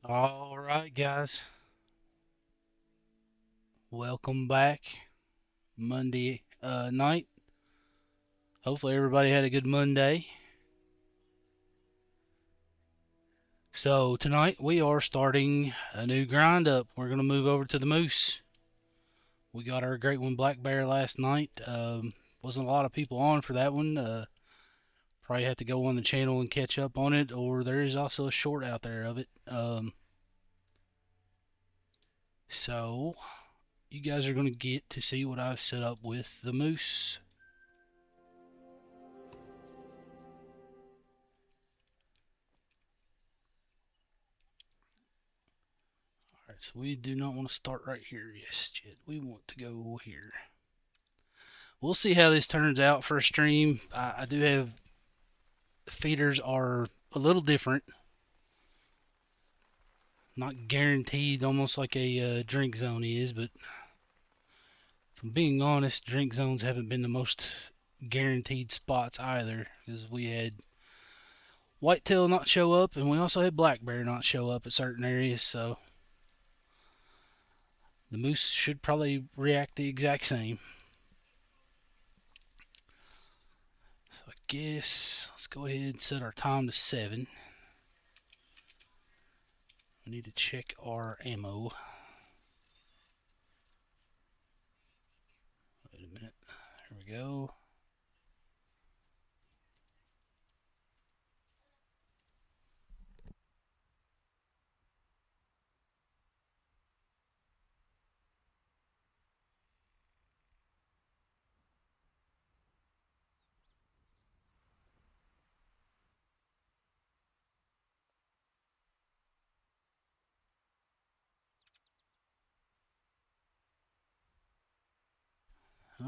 All right, guys. Welcome back. Monday night. Hopefully, everybody had a good Monday. So, tonight we are starting a new grind up. We're going to move over to the Moose. We got our great one Black Bear last night. Wasn't a lot of people on for that one. Probably have to go on the channel and catch up on it, or there is also a short out there of it. So, you guys are going to get to see what I've set up with the Moose. Alright, so we do not want to start right here just yet. We want to go here. We'll see how this turns out for a stream. I do have feeders are a little different. Not guaranteed, almost like a drink zone is, but if I'm being honest, drink zones haven't been the most guaranteed spots either, because we had whitetail not show up, and we also had black bear not show up at certain areas, so the moose should probably react the exact same. So I guess let's go ahead and set our time to 7. We need to check our ammo. Wait a minute. Here we go.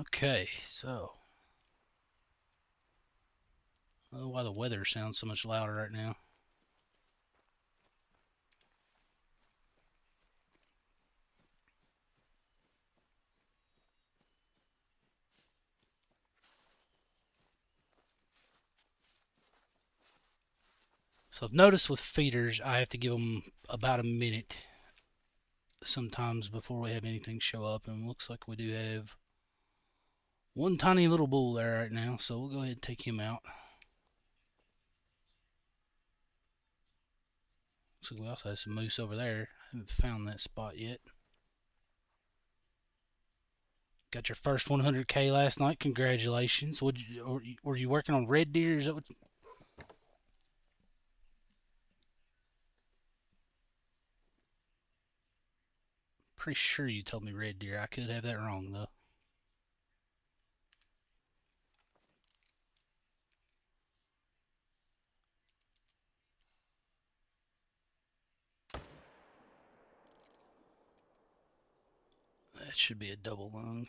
Okay, so I don't know why the weather sounds so much louder right now. So I've noticed with feeders, I have to give them about a minute sometimes before we have anything show up, and it looks like we do have one tiny little bull there right now, so we'll go ahead and take him out. Looks like we also have some moose over there. I haven't found that spot yet. Got your first 100K last night. Congratulations. Were you working on red deer? Is that what? Pretty sure you told me red deer. I could have that wrong though. That should be a double lung.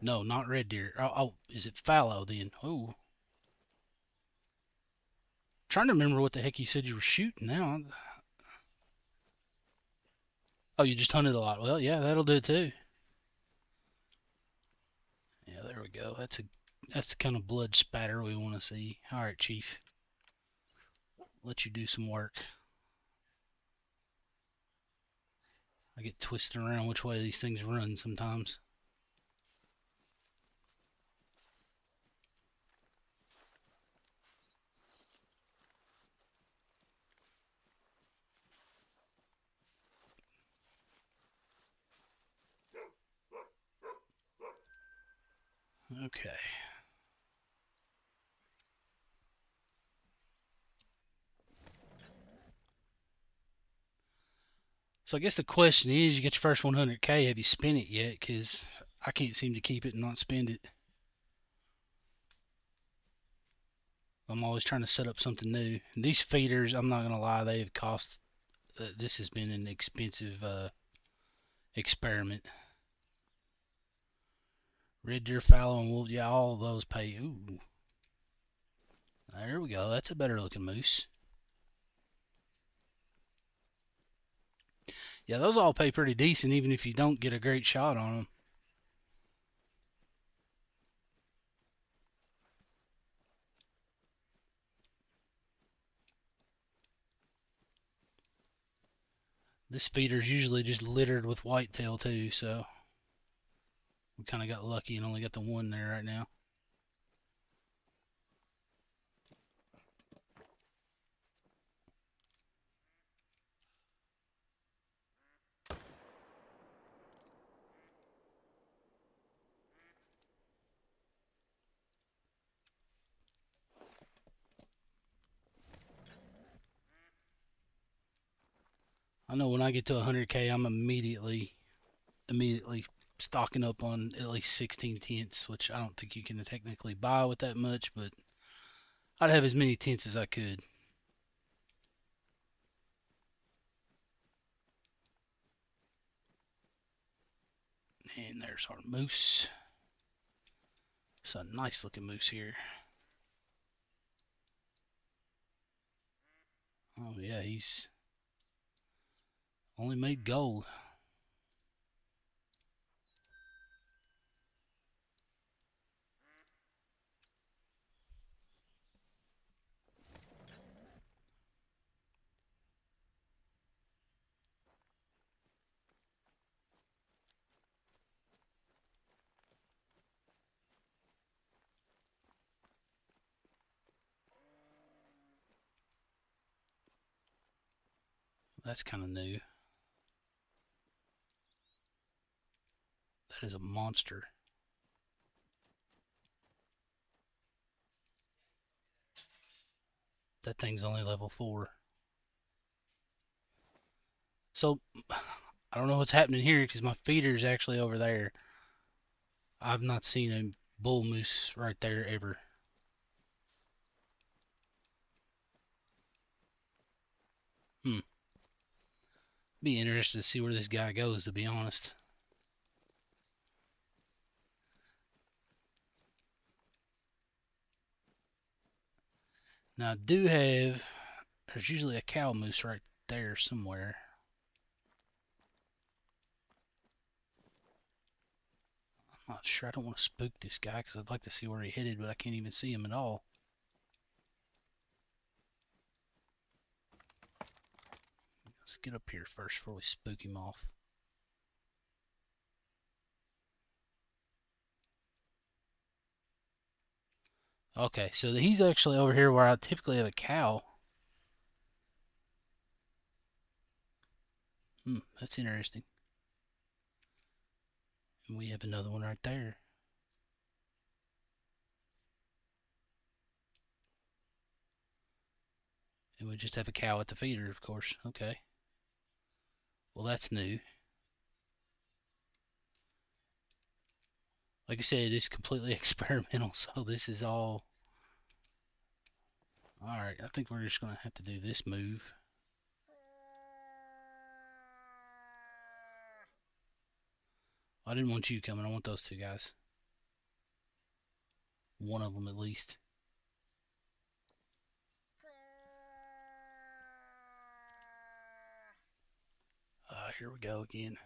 No, not red deer. Oh, is it fallow then? Oh. Trying to remember what the heck you said you were shooting now. Oh, you just hunted a lot. Well, yeah, that'll do it too. Yeah, there we go. That's the kind of blood spatter we want to see. All right, Chief. Let you do some work. I get twisted around which way these things run sometimes. Okay. So I guess the question is, you get your first 100K, have you spent it yet? Because I can't seem to keep it and not spend it. I'm always trying to set up something new. And these feeders, I'm not going to lie, they have cost, this has been an expensive experiment. Red deer, fallow, and wolf, yeah, all of those pay. Ooh. There we go. That's a better looking moose. Yeah, those all pay pretty decent, even if you don't get a great shot on them. This feeder's usually just littered with whitetail too, so we kind of got lucky and only got the one there right now. I know when I get to 100K, I'm immediately stocking up on at least 16 tents, which I don't think you can technically buy with that much, but I'd have as many tents as I could. And there's our moose. It's a nice looking moose here. Oh yeah, he's only made gold. That's kind of new. That is a monster. That thing's only level 4. So I don't know what's happening here because my feeder is actually over there. I've not seen a bull moose right there ever. Be interested to see where this guy goes, to be honest. Now I do have, there's usually a cow moose right there somewhere. I'm not sure. I don't want to spook this guy because I'd like to see where he headed, but I can't even see him at all. Let's get up here first before we spook him off. Okay, so he's actually over here where I typically have a cow. That's interesting. And we have another one right there. And we just have a cow at the feeder, of course. Okay. Well, that's new. Like I said, it is completely experimental, so this is all... Alright, I think we're just going to have to do this move. I didn't want you coming. I want those two guys. One of them at least. Here we go again.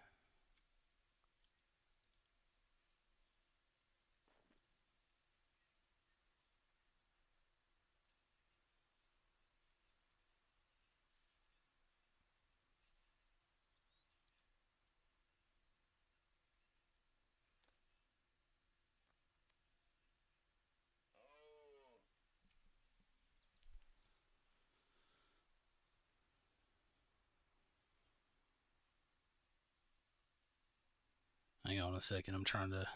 Hang on a second. I'm trying to...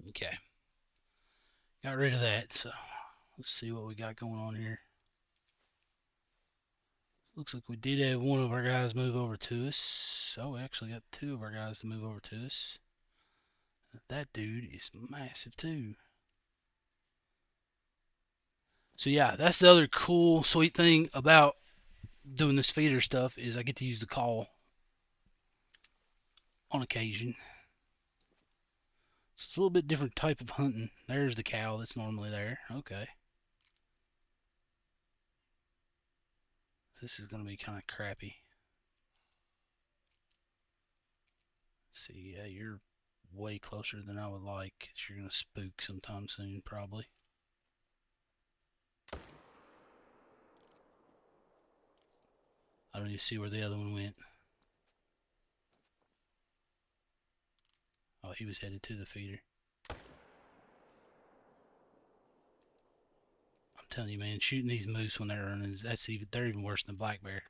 Okay. Got rid of that, so let's see what we got going on here. Looks like we did have one of our guys move over to us. Oh, we actually got two of our guys to move over to us. That dude is massive too. So yeah, that's the other cool, sweet thing about doing this feeder stuff is I get to use the call. on occasion. It's a little bit different type of hunting. There's the cow that's normally there. Okay. This is going to be kind of crappy. Let's see, yeah, you're way closer than I would like. You're going to spook sometime soon, probably. I don't even see where the other one went. Oh, he was headed to the feeder. I'm telling you, man, shooting these moose when they're running, they're even worse than black bear.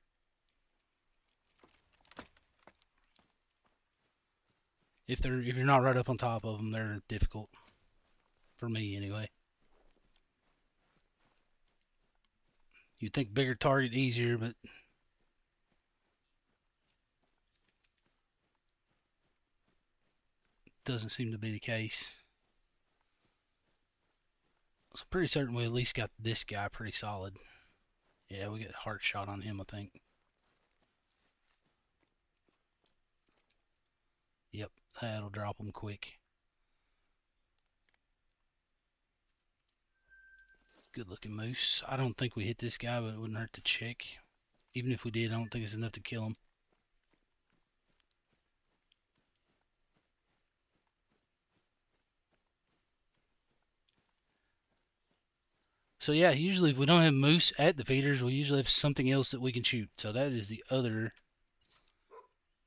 If you're not right up on top of them, they're difficult. For me, anyway. You'd think bigger target easier, but doesn't seem to be the case. So I'm pretty certain we at least got this guy pretty solid. Yeah, we got a heart shot on him, I think. Yep, that'll drop him quick. Good looking moose. I don't think we hit this guy, but it wouldn't hurt to check. Even if we did, I don't think it's enough to kill him. So yeah, usually if we don't have moose at the feeders, we usually have something else that we can shoot. So that is the other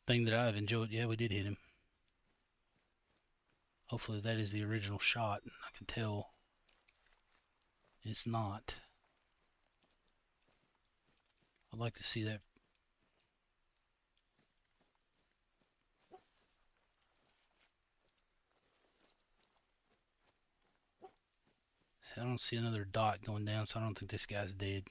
thing that I've enjoyed. Yeah, we did hit him. Hopefully that is the original shot. I can tell it's not. I'd like to see that. See, I don't see another dot going down, so I don't think this guy's dead.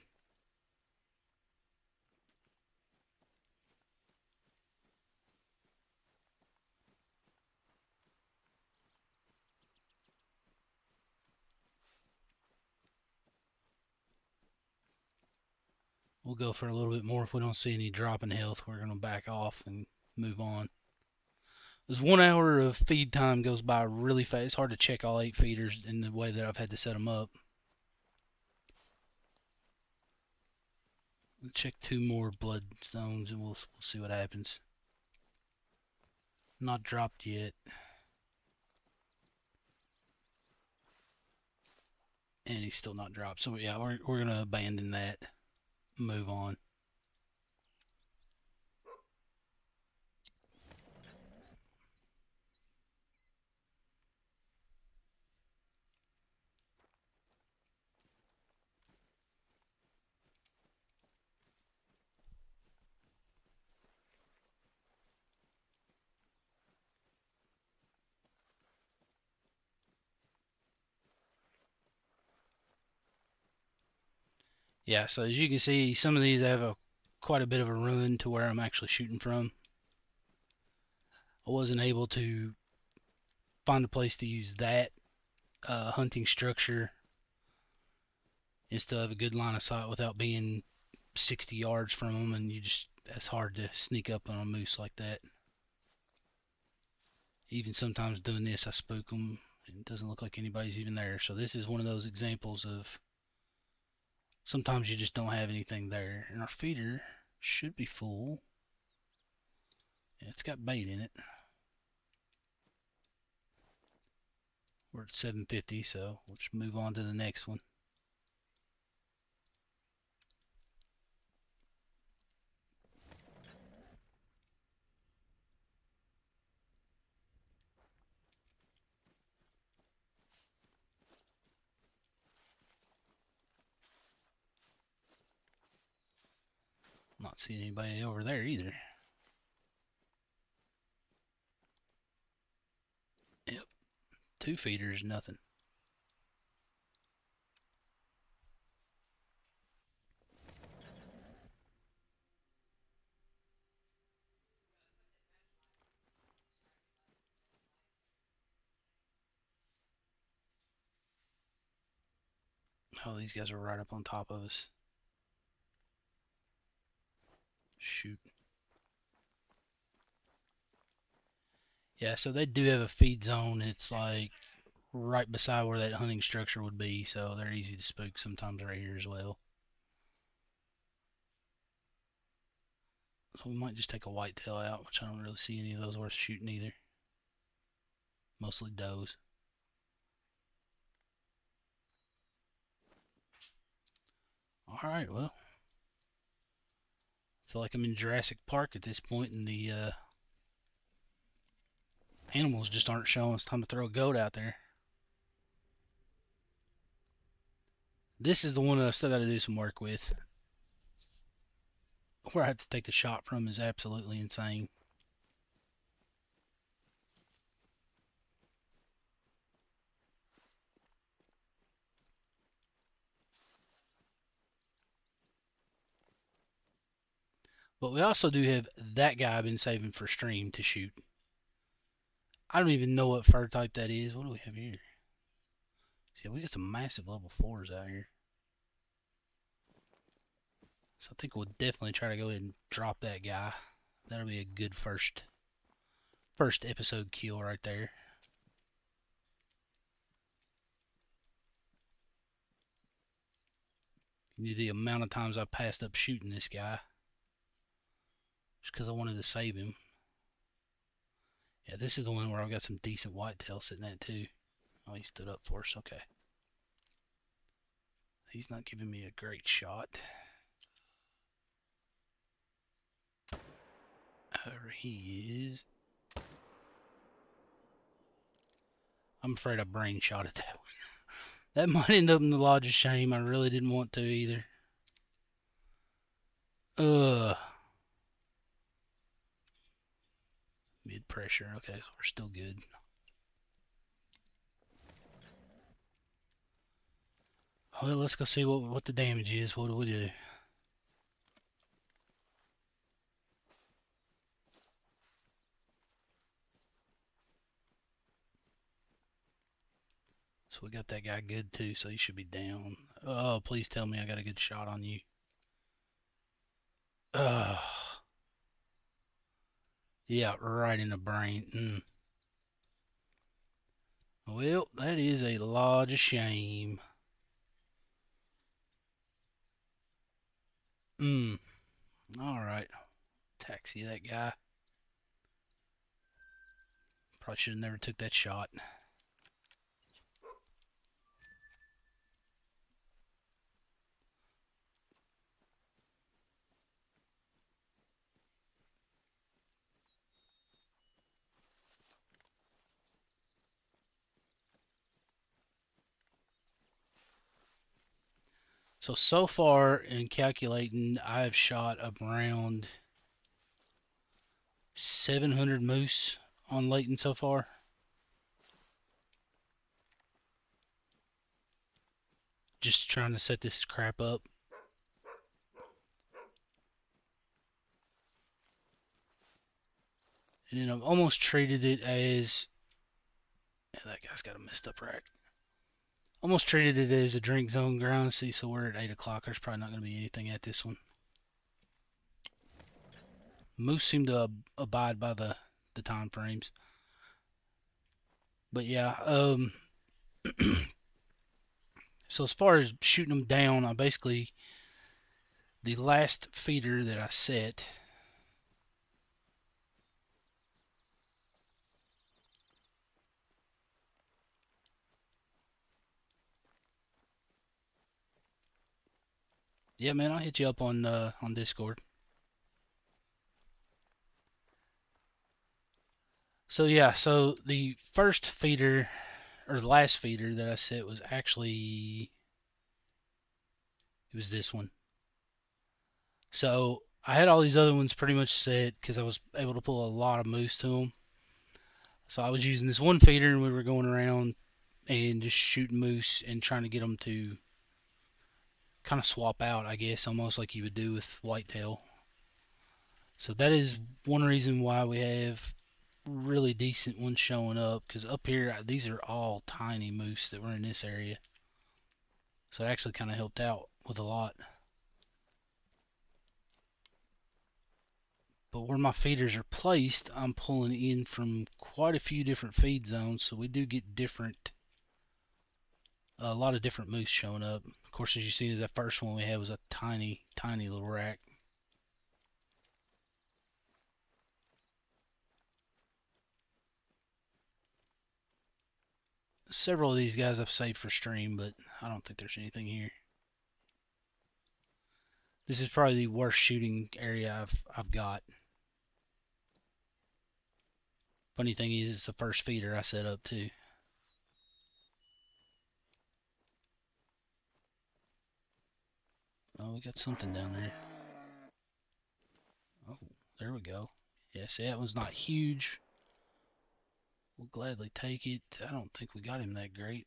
We'll go for a little bit more. If we don't see any drop in health, we're going to back off and move on. This 1 hour of feed time goes by really fast. It's hard to check all 8 feeders in the way that I've had to set them up. We'll check 2 more bloodstones and we'll see what happens. Not dropped yet. And he's still not dropped. So yeah, we're going to abandon that. Move on. Yeah, so as you can see, some of these have quite a bit of a run to where I'm actually shooting from. I wasn't able to find a place to use that hunting structure and still have a good line of sight without being 60 yards from them, and that's hard to sneak up on a moose like that. Even sometimes doing this, I spook them. It doesn't look like anybody's even there. So this is one of those examples of sometimes you just don't have anything there. And our feeder should be full. Yeah, it's got bait in it. We're at 750, so we'll just move on to the next one. Not seeing anybody over there either. Yep, 2 feeders, nothing. Oh, these guys are right up on top of us. Shoot. Yeah, so they do have a feed zone. It's like right beside where that hunting structure would be, so they're easy to spook sometimes right here as well. So we might just take a whitetail out, which I don't really see any of those worth shooting either. Mostly does. Alright, well. I feel like I'm in Jurassic Park at this point, and the animals just aren't showing. It's time to throw a goat out there. This is the one that I still got to do some work with. Where I have to take the shot from is absolutely insane. But we also do have that guy I've been saving for stream to shoot. I don't even know what fur type that is. What do we have here? See, we got some massive level 4s out here. So I think we'll definitely try to go ahead and drop that guy. That'll be a good first episode kill right there. The amount of times I passed up shooting this guy just because I wanted to save him. Yeah, this is the one where I've got some decent whitetail sitting at too. Oh, he stood up for us. Okay. He's not giving me a great shot. He is. I'm afraid I brain shot at that one. That might end up in the lodge of shame. I really didn't want to either. Mid pressure. Okay, so we're still good. Well, let's go see what the damage is. What do we do? So we got that guy good too, so he should be down. Oh, please tell me I got a good shot on you. Yeah, right in the brain. Well, that is a lodge of shame. Alright. Taxi that guy. Probably should have never took that shot. So far in calculating, I've shot around 700 moose on Layton so far. Just trying to set this crap up. And then I've almost treated it as... Yeah, that guy's got a messed up rack. Almost treated it as a drink zone ground. See, so we're at 8 o'clock. There's probably not going to be anything at this one. Moose seem to abide by the time frames. But yeah, so as far as shooting them down, I basically, the last feeder that I set, yeah, man, I'll hit you up on Discord. So yeah, so the first feeder, or the last feeder that I set was actually, it was this one. So I had all these other ones pretty much set because I was able to pull a lot of moose to them. So I was using this one feeder and we were going around and just shooting moose and trying to get them to kind of swap out, I guess, almost like you would do with whitetail. So that is one reason why we have really decent ones showing up, because up here these are all tiny moose that were in this area. So it actually kind of helped out with a lot. But where my feeders are placed, I'm pulling in from quite a few different feed zones, so we do get a lot of different moose showing up. Of course, as you see, that first one we had was a tiny, tiny little rack. Several of these guys I've saved for stream, but I don't think there's anything here. This is probably the worst shooting area I've got. Funny thing is, it's the first feeder I set up too. Oh, we got something down there. Oh, there we go. Yeah, see, that one's not huge. We'll gladly take it. I don't think we got him that great.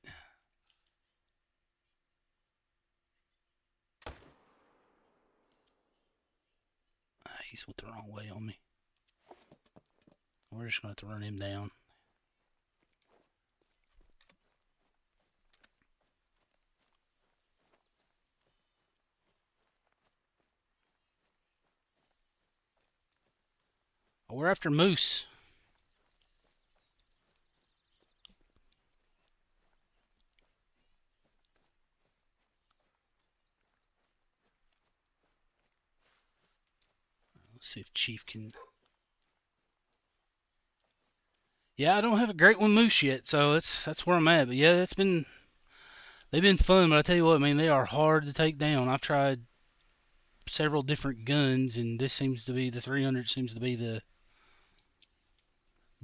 He's went the wrong way on me. We're just going to have to run him down. Oh, we're after moose. Let's see if Chief can. Yeah, I don't have a great one moose yet, so that's where I'm at. But yeah, they've been fun. But I tell you what, I mean, they are hard to take down. I've tried several different guns, and this seems to be the 300 seems to be the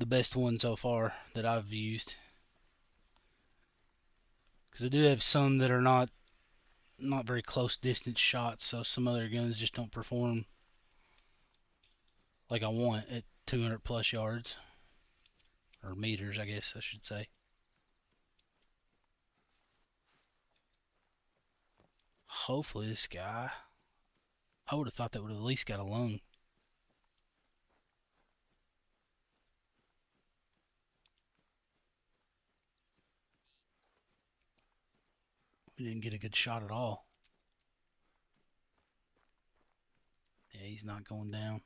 best one so far that I've used. Because I do have some that are not very close distance shots, so some other guns just don't perform like I want at 200 plus yards. Or meters, I guess I should say. Hopefully this guy, I would have thought that would have at least got a lung. We didn't get a good shot at all. Yeah, he's not going down.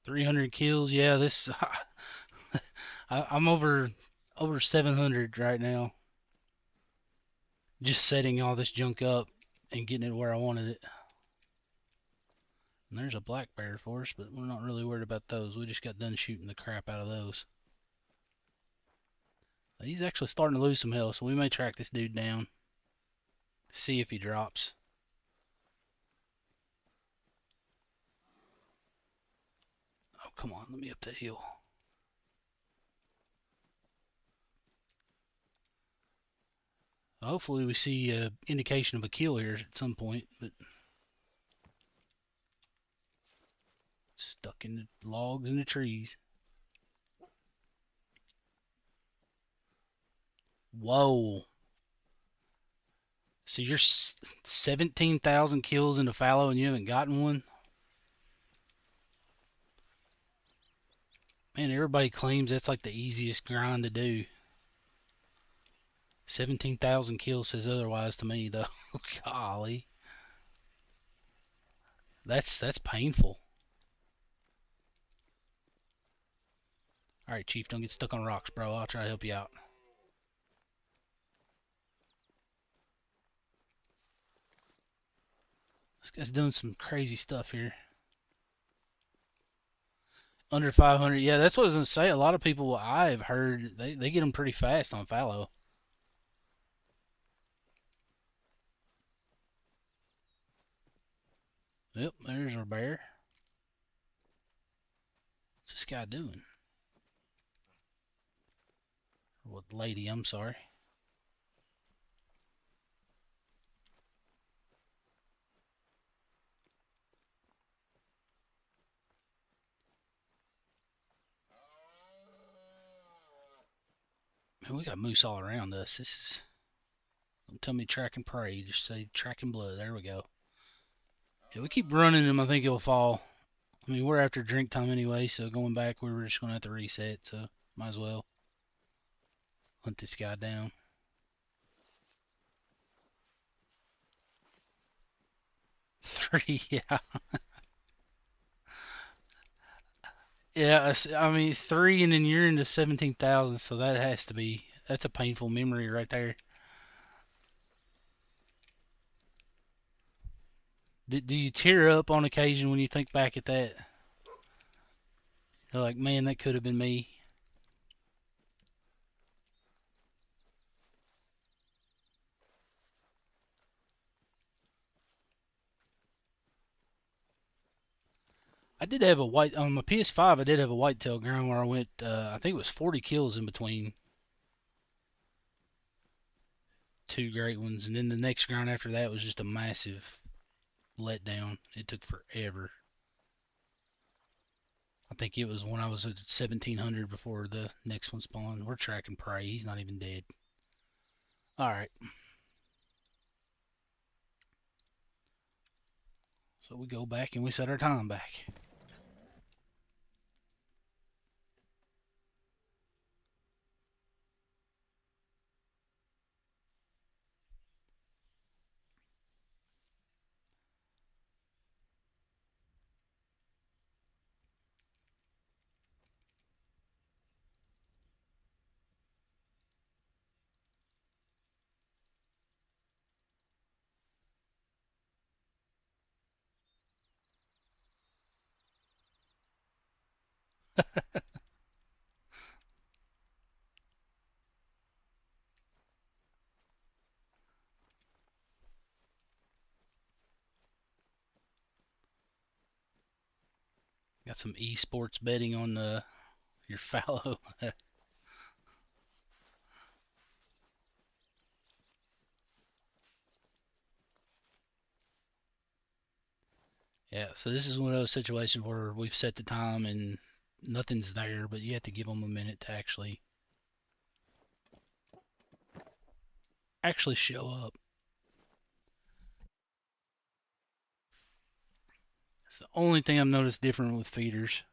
$300 kills. Yeah, this I'm over 700 right now. Just setting all this junk up and getting it where I wanted it. And there's a black bear for us, but we're not really worried about those. We just got done shooting the crap out of those. He's actually starting to lose some health, so we may track this dude down. See if he drops. Oh, come on, let me up the hill. Hopefully we see an indication of a kill here at some point, but stuck in the logs and the trees. Whoa. So you're 17,000 kills into fallow and you haven't gotten one? Man, everybody claims that's like the easiest grind to do. 17,000 kills says otherwise to me, though. Golly. That's painful. Alright, Chief, don't get stuck on rocks, bro. I'll try to help you out. This guy's doing some crazy stuff here. Under 500. Yeah, that's what I was going to say. A lot of people I've heard, they get them pretty fast on fallow. Yep, there's our bear. What's this guy doing? What lady, I'm sorry. Man, we got moose all around us. This is... Don't tell me track and prey. Just say track and blood. There we go. Yeah, we keep running him. I think he'll fall. I mean, we're after drink time anyway, so going back, we were just going to have to reset, so might as well. Hunt this guy down. 3, yeah. Yeah, I mean 3 and then you're into 17,000, so that has to be, that's a painful memory right there. Do you tear up on occasion when you think back at that? You're like, man, that could have been me. I did have a white on my PS5. I did have a whitetail ground where I went. I think it was 40 kills in between two great ones, and then the next ground after that was just a massive letdown. It took forever. I think it was when I was at 1700 before the next one spawned. We're tracking prey. He's not even dead. All right. So we go back and we set our time back. Got some esports betting on your fallow. Yeah, so this is one of those situations where we've set the time and nothing's there, but you have to give them a minute to actually show up. It's the only thing I've noticed different with feeders.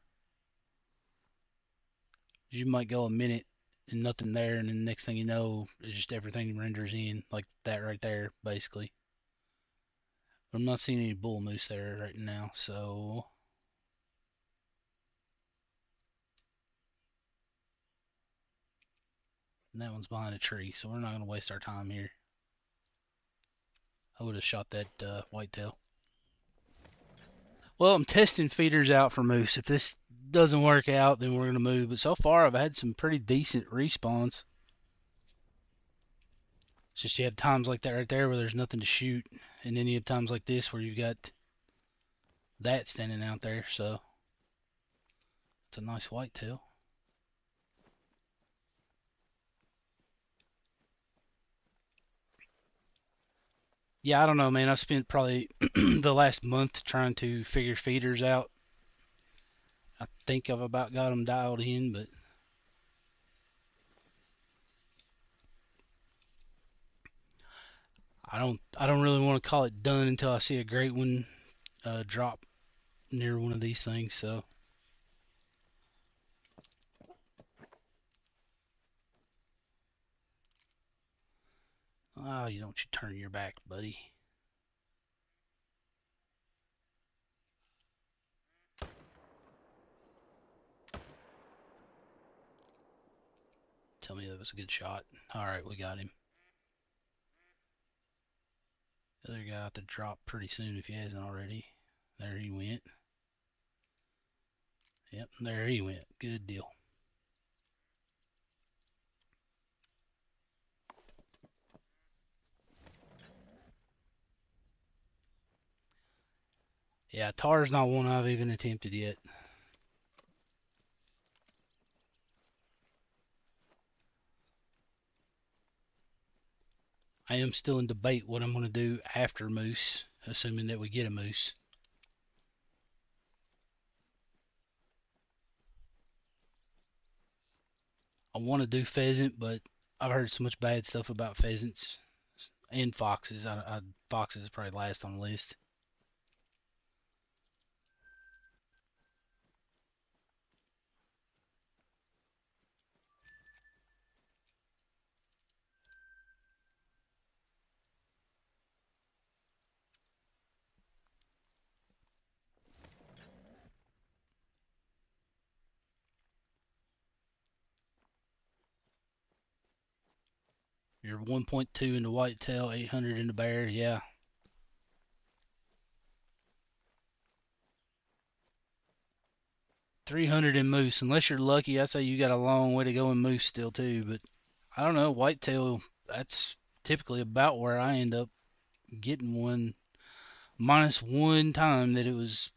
You might go a minute and nothing there, and then the next thing you know, it's just everything renders in like that right there, basically. But I'm not seeing any bull moose there right now, so and that one's behind a tree, so we're not going to waste our time here. I would have shot that whitetail. Well, I'm testing feeders out for moose. If this doesn't work out, then we're going to move. But so far, I've had some pretty decent respawns. It's just you have times like that right there where there's nothing to shoot, and then you have times like this where you've got that standing out there. So it's a nice whitetail. Yeah, I don't know, man. I've spent probably the last month trying to figure feeders out. I think I've about got them dialed in, but I don't really want to call it done until I see a great one drop near one of these things. So, oh, you don't you turn your back, buddy. Tell me that was a good shot. All right, we got him. The other guy ought to drop pretty soon if he hasn't already. There he went. Yep, there he went. Good deal. Yeah, tar's not one I've even attempted yet. I am still in debate what I'm going to do after moose, assuming that we get a moose. I want to do pheasant, but I've heard so much bad stuff about pheasants and foxes. Foxes is probably last on the list. You're 1.2 into whitetail, 800 into bear. Yeah. 300 in moose. Unless you're lucky, I'd say you got a long way to go in moose still too. But I don't know, whitetail. That's typically about where I end up getting one. Minus one time that it was,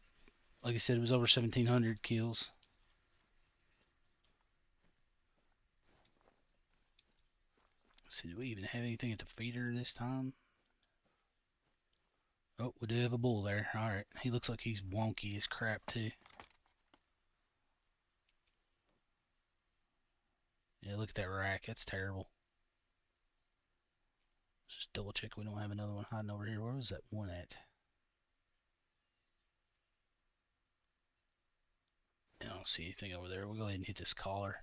like I said, it was over 1,700 kills. Let's see, do we even have anything at the feeder this time? Oh, we do have a bull there. All right, he looks like he's wonky as crap too. Yeah, look at that rack. That's terrible. Let's just double check we don't have another one hiding over here. Where was that one at? I don't see anything over there. We'll go ahead and hit this collar.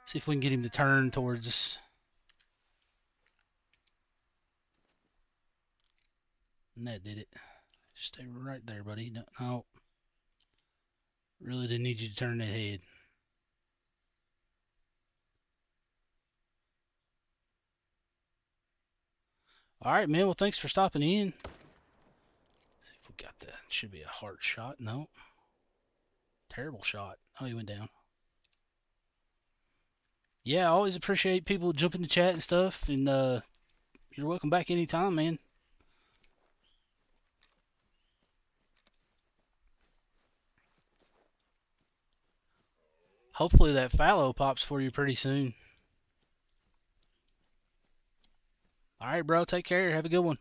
See if we can get him to turn towards us. And that did it. Stay right there, buddy. No, no. Really didn't need you to turn that head. All right, man. Well, thanks for stopping in. See if we got that. Should be a heart shot. No. Terrible shot. Oh, he went down. Yeah, I always appreciate people jumping to chat and stuff. And you're welcome back anytime, man. Hopefully that fallow pops for you pretty soon. All right, bro. Take care. Have a good one.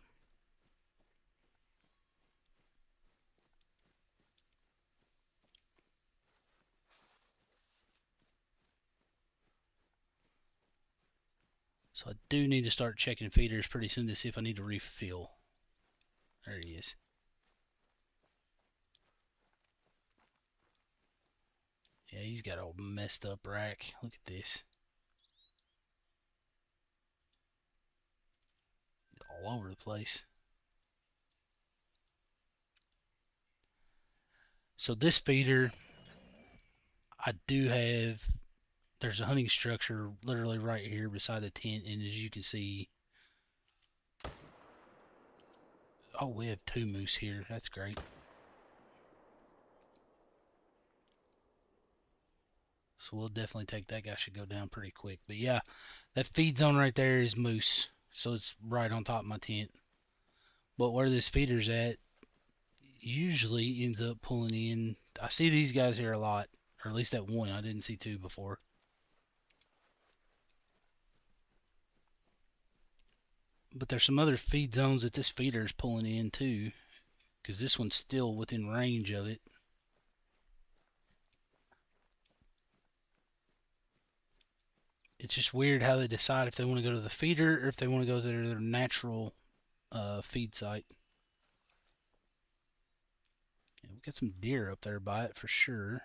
So I do need to start checking feeders pretty soon to see if I need to refill. There he is. Yeah, he's got a messed up rack. Look at this. All over the place. So this feeder, I do have, there's a hunting structure literally right here beside the tent, and as you can see, oh, we have 2 moose here. That's great. So we'll definitely take that guy. Should go down pretty quick. But yeah, that feed zone right there is moose. So it's right on top of my tent. But where this feeder's at usually ends up pulling in. I see these guys here a lot, or at least that one. I didn't see 2 before. But there's some other feed zones that this feeder is pulling in too, because this one's still within range of it. It's just weird how they decide if they want to go to the feeder or if they want to go to their natural feed site. Yeah, we got some deer up there by it for sure.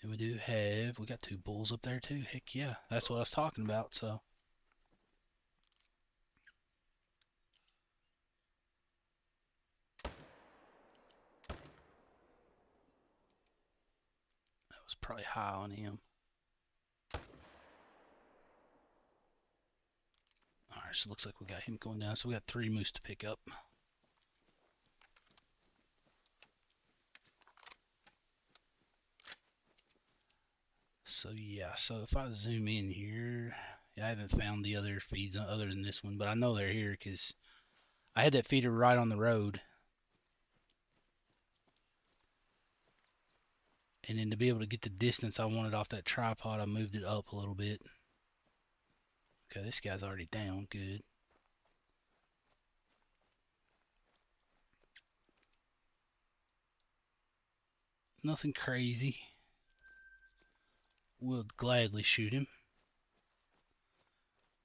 And we got 2 bulls up there too. Heck yeah, that's what I was talking about. So that was probably high on him. Alright, so it looks like we got him going down. So we got 3 moose to pick up. So yeah, so if I zoom in here, yeah, I haven't found the other feeds other than this one, but I know they're here because I had that feeder right on the road. And then to be able to get the distance I wanted off that tripod, I moved it up a little bit. Okay, this guy's already down. Good. Nothing crazy. We'll gladly shoot him.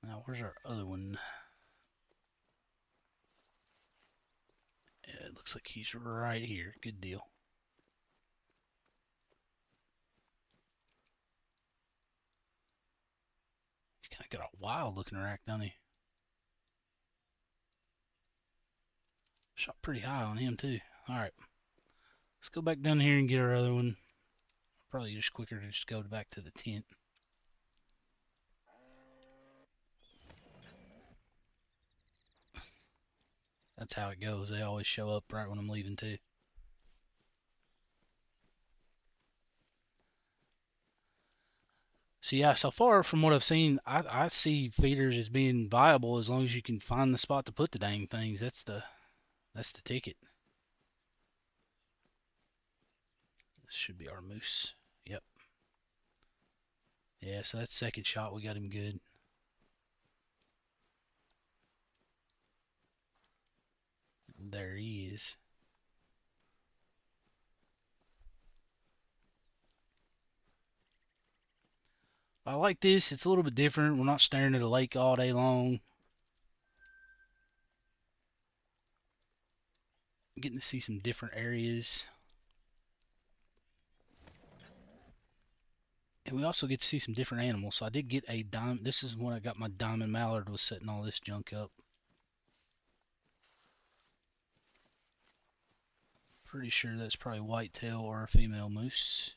Now, where's our other one? Yeah, it looks like he's right here. Good deal. He's kind of got a wild looking rack, doesn't he? Shot pretty high on him, too. Alright. Let's go back down here and get our other one. Probably just quicker to just go back to the tent. That's how it goes. They always show up right when I'm leaving too. So yeah, so far from what I've seen, I see feeders as being viable as long as you can find the spot to put the dang things. That's the ticket. This should be our moose. Yep. Yeah, so that's second shot. We got him good. There he is. I like this. It's a little bit different. We're not staring at a lake all day long. Getting to see some different areas. And we also get to see some different animals. So I did get a diamond. This is when I got my diamond mallard, was setting all this junk up. Pretty sure that's probably whitetail or a female moose.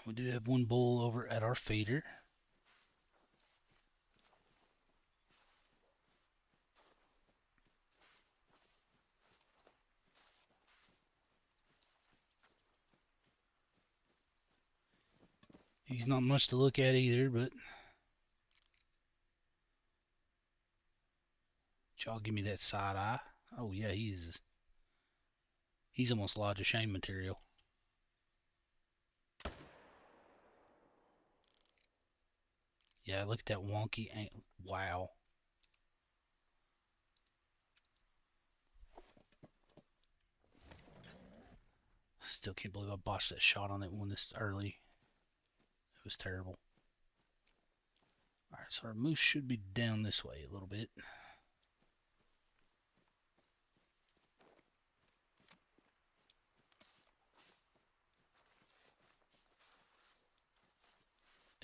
We do have one bull over at our feeder. He's not much to look at either, but y'all give me that side eye. Oh yeah, he's almost lodge of shame material. Yeah, look at that wonky. Wow. Still can't believe I botched that shot on that one this early. It was terrible. Alright, so our moose should be down this way a little bit.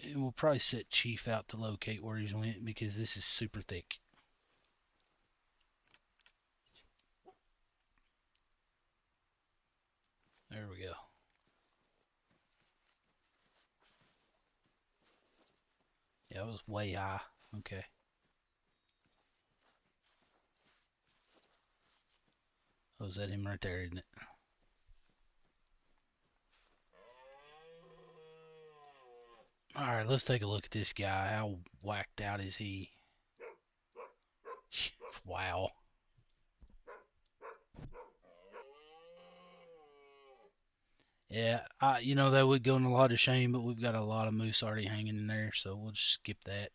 And we'll probably set Chief out to locate where he's went because this is super thick. There we go. Yeah, it was way high. Okay. Oh, is that him right there, isn't it? Alright, let's take a look at this guy. How whacked out is he? Wow. Yeah, that would go in a lot of shame, but we've got a lot of moose already hanging in there, so we'll just skip that.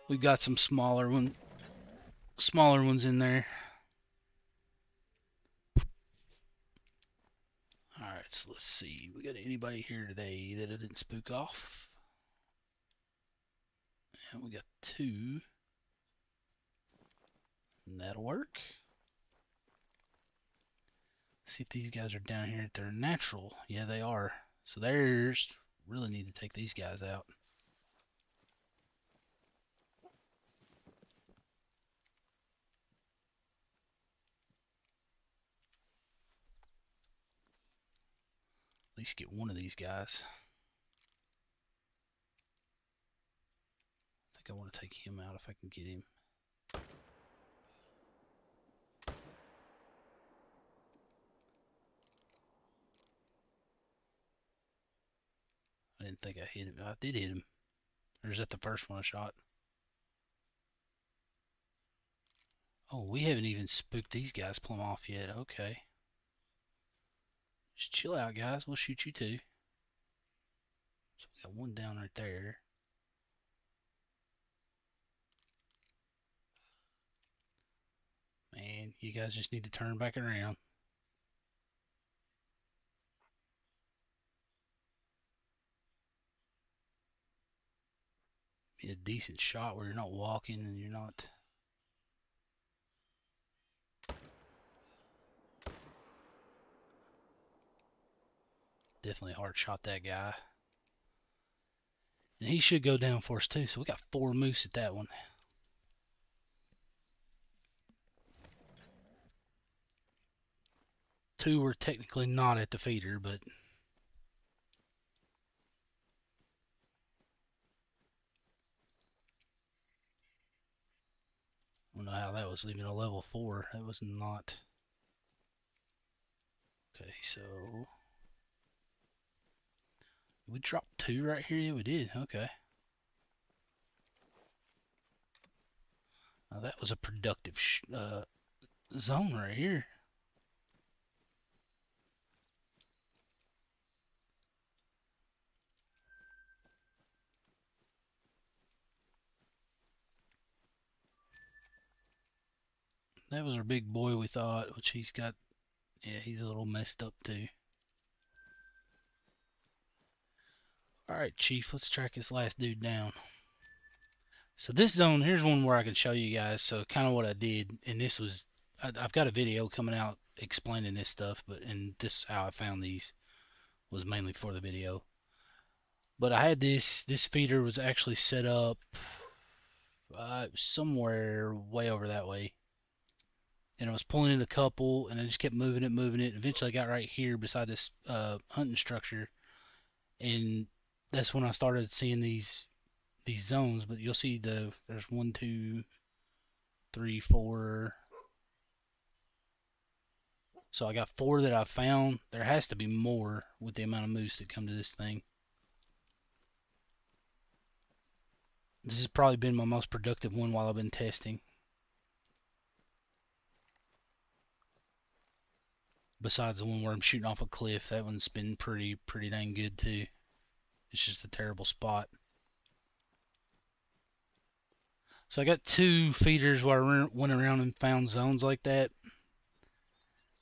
We've got some smaller ones in there. Alright, so let's see. We got anybody here today that it didn't spook off? And we got two. And that'll work. See if these guys are down here at their natural. Yeah, they are. So there's really need to take these guys out. At least get one of these guys. I think I want to take him out if I can get him. I didn't think I hit him. I did hit him. Or is that the first one I shot? Oh, we haven't even spooked these guys plumb off yet. Okay. Just chill out, guys. We'll shoot you too. So we got one down right there. Man, you guys just need to turn back around. Be a decent shot where you're not walking and you're not... Definitely hard shot that guy. And he should go down for us too. So we got 4 moose at that one. Two were technically not at the feeder, but how that was even a level 4. That was not. Okay, so we dropped 2 right here. Yeah, we did. Okay. Now that was a productive zone right here. That was our big boy, we thought, which he's got. Yeah, he's a little messed up too. Alright, Chief, let's track this last dude down. So this zone, here's one where I can show you guys. So kind of what I did, and this was, I've got a video coming out explaining this stuff, and this is how I found these, was mainly for the video. But I had this feeder was actually set up somewhere way over that way. And I was pulling in a couple, and I just kept moving it. Eventually I got right here beside this hunting structure, and that's when I started seeing these zones. But you'll see there's 1, 2, 3, 4. So I got 4 that I found. There has to be more with the amount of moose that come to this thing. This has probably been my most productive one while I've been testing. Besides the one where I'm shooting off a cliff, that one's been pretty dang good too. It's just a terrible spot. So I got 2 feeders where I went around and found zones like that.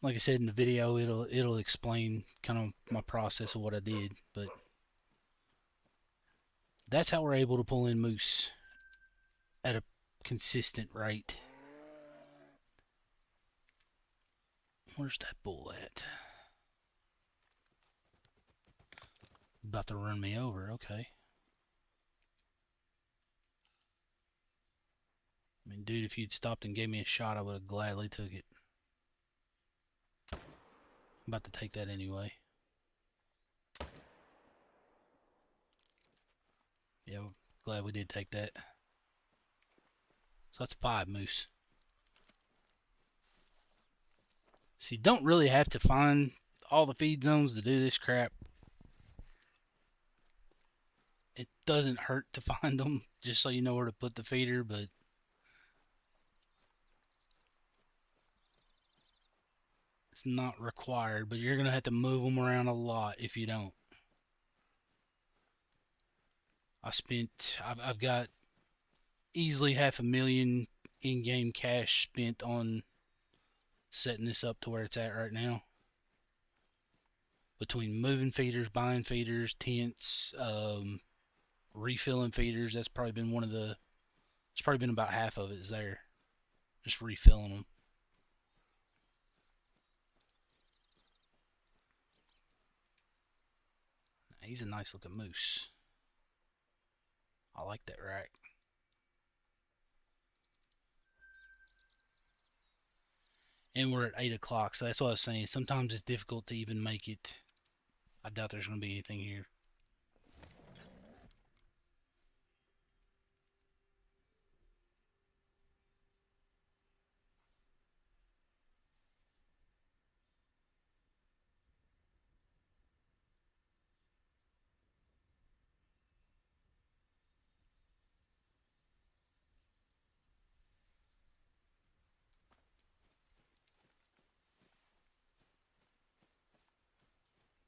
Like I said in the video, it'll explain kind of my process of what I did, but that's how we're able to pull in moose at a consistent rate. Where's that bull at? About to run me over. Okay. I mean, dude, if you'd stopped and gave me a shot, I would have gladly took it. I'm about to take that anyway. Yeah, glad we did take that. So that's 5 moose. So you don't really have to find all the feed zones to do this crap. It doesn't hurt to find them, just so you know where to put the feeder, but it's not required. But you're going to have to move them around a lot if you don't. I've got easily $500,000 in-game cash spent on setting this up to where it's at right now. Between moving feeders, buying feeders, tents, refilling feeders, that's probably been it's probably been about half of it is there. Just refilling them. He's a nice looking moose. I like that rack. And we're at 8 o'clock, so that's what I was saying. Sometimes it's difficult to even make it. I doubt there's going to be anything here.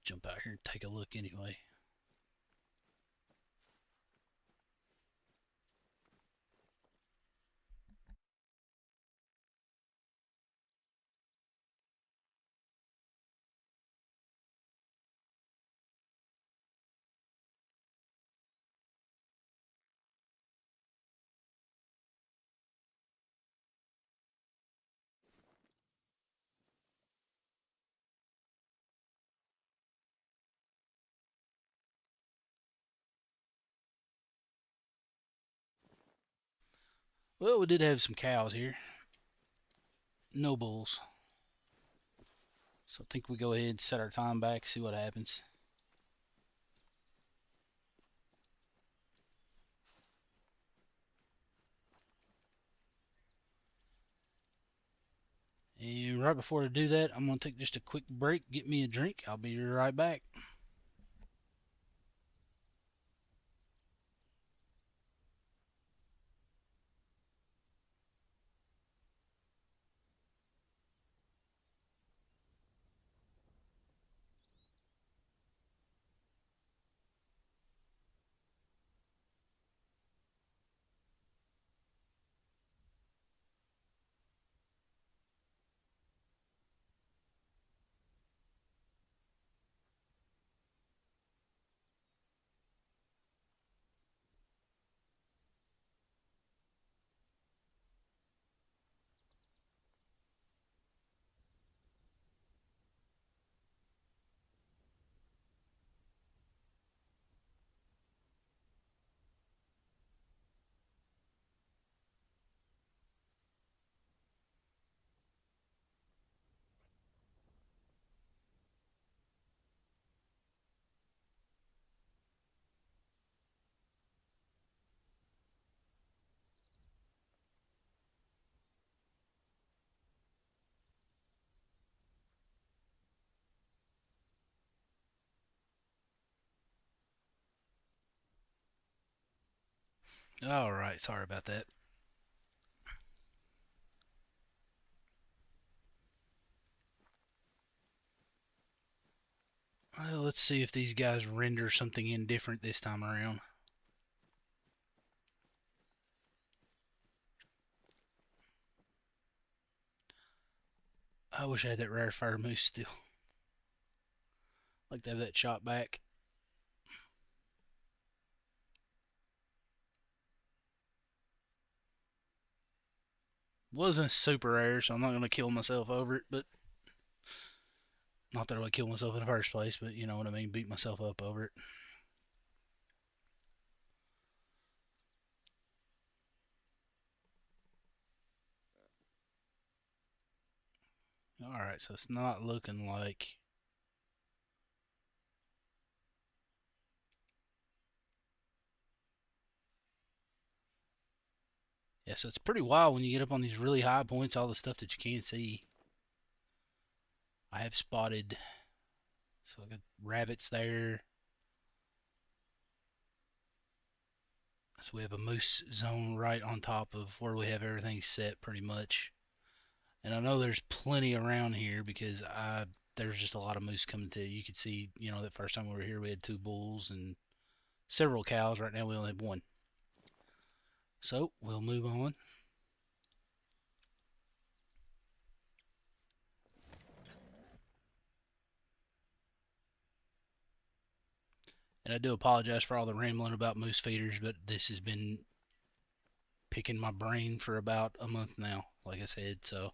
Jump out here and take a look anyway. Well, we did have some cows here. No bulls. So I think we go ahead and set our time back, see what happens. right before I do that, I'm going to take just a quick break, get me a drink. I'll be right back. All right, sorry about that. Well, let's see if these guys render something indifferent this time around. I wish I had that rare fire moose still. Like to have that shot back. Wasn't super rare, so I'm not going to kill myself over it, but not that I would kill myself in the first place, but you know what I mean, beat myself up over it. Alright, so it's not looking like... Yeah, so it's pretty wild when you get up on these really high points, all the stuff that you can't see. I have spotted... So I got rabbits there. So we have a moose zone right on top of where we have everything set pretty much. And I know there's plenty around here because there's just a lot of moose coming to. You could see, you know, that first time we were here we had 2 bulls and several cows. Right now we only have 1. So we'll move on. And I do apologize for all the rambling about moose feeders, but this has been picking my brain for about a month now, like I said. So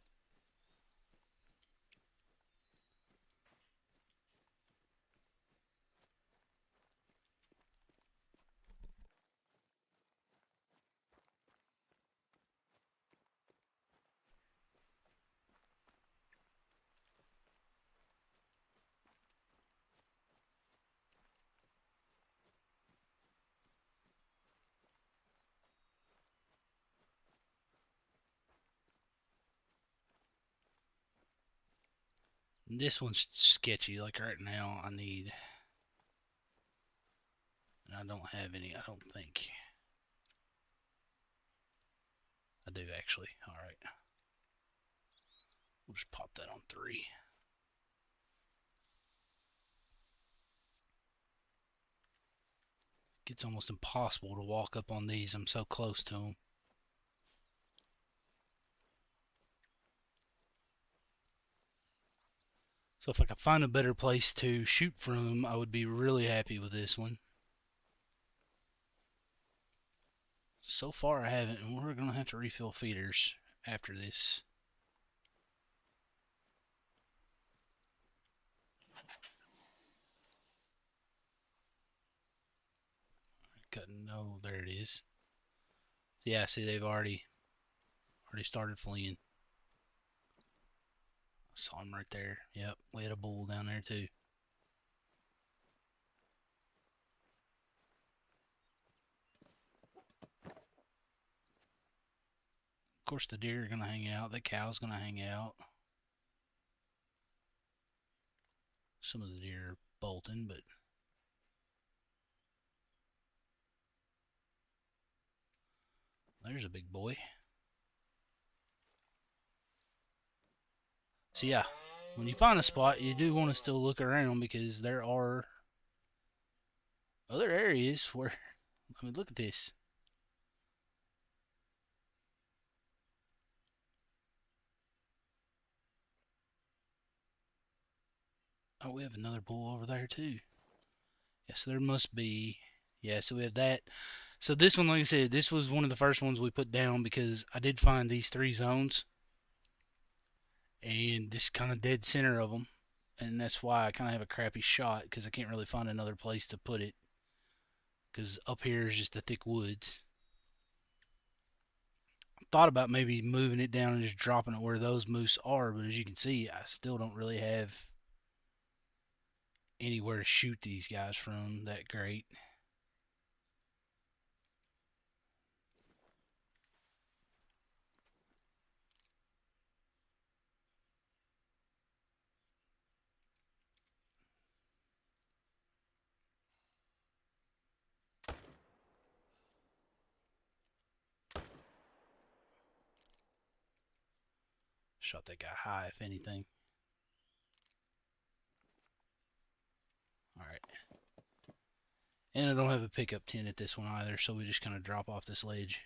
this one's sketchy. Like right now, I need, and I don't have any. I don't think I do actually. All right, we'll just pop that on 3. It's almost impossible to walk up on these. I'm so close to them. So if I could find a better place to shoot from, I would be really happy with this one. So far I haven't, and we're going to have to refill feeders after this. No, there it is. Yeah, see, they've already started fleeing. I saw him right there. Yep, we had a bull down there too. Of course, the deer are gonna hang out. The cow's gonna hang out. Some of the deer are bolting, but there's a big boy. So yeah, when you find a spot, you do want to still look around because there are other areas where, I mean, look at this. Oh, we have another bull over there too. Yeah, so there must be. Yeah, so we have that. So this one, like I said, this was one of the first ones we put down because I did find these three zones, and this kind of dead center of them, and that's why I kind of have a crappy shot because I can't really find another place to put it because up here is just the thick woods. Thought about maybe moving it down and just dropping it where those moose are, but as you can see, I still don't really have anywhere to shoot these guys from that great. Shot that guy high, if anything. Alright. And I don't have a pickup tent at this one either, so we just kind of drop off this ledge.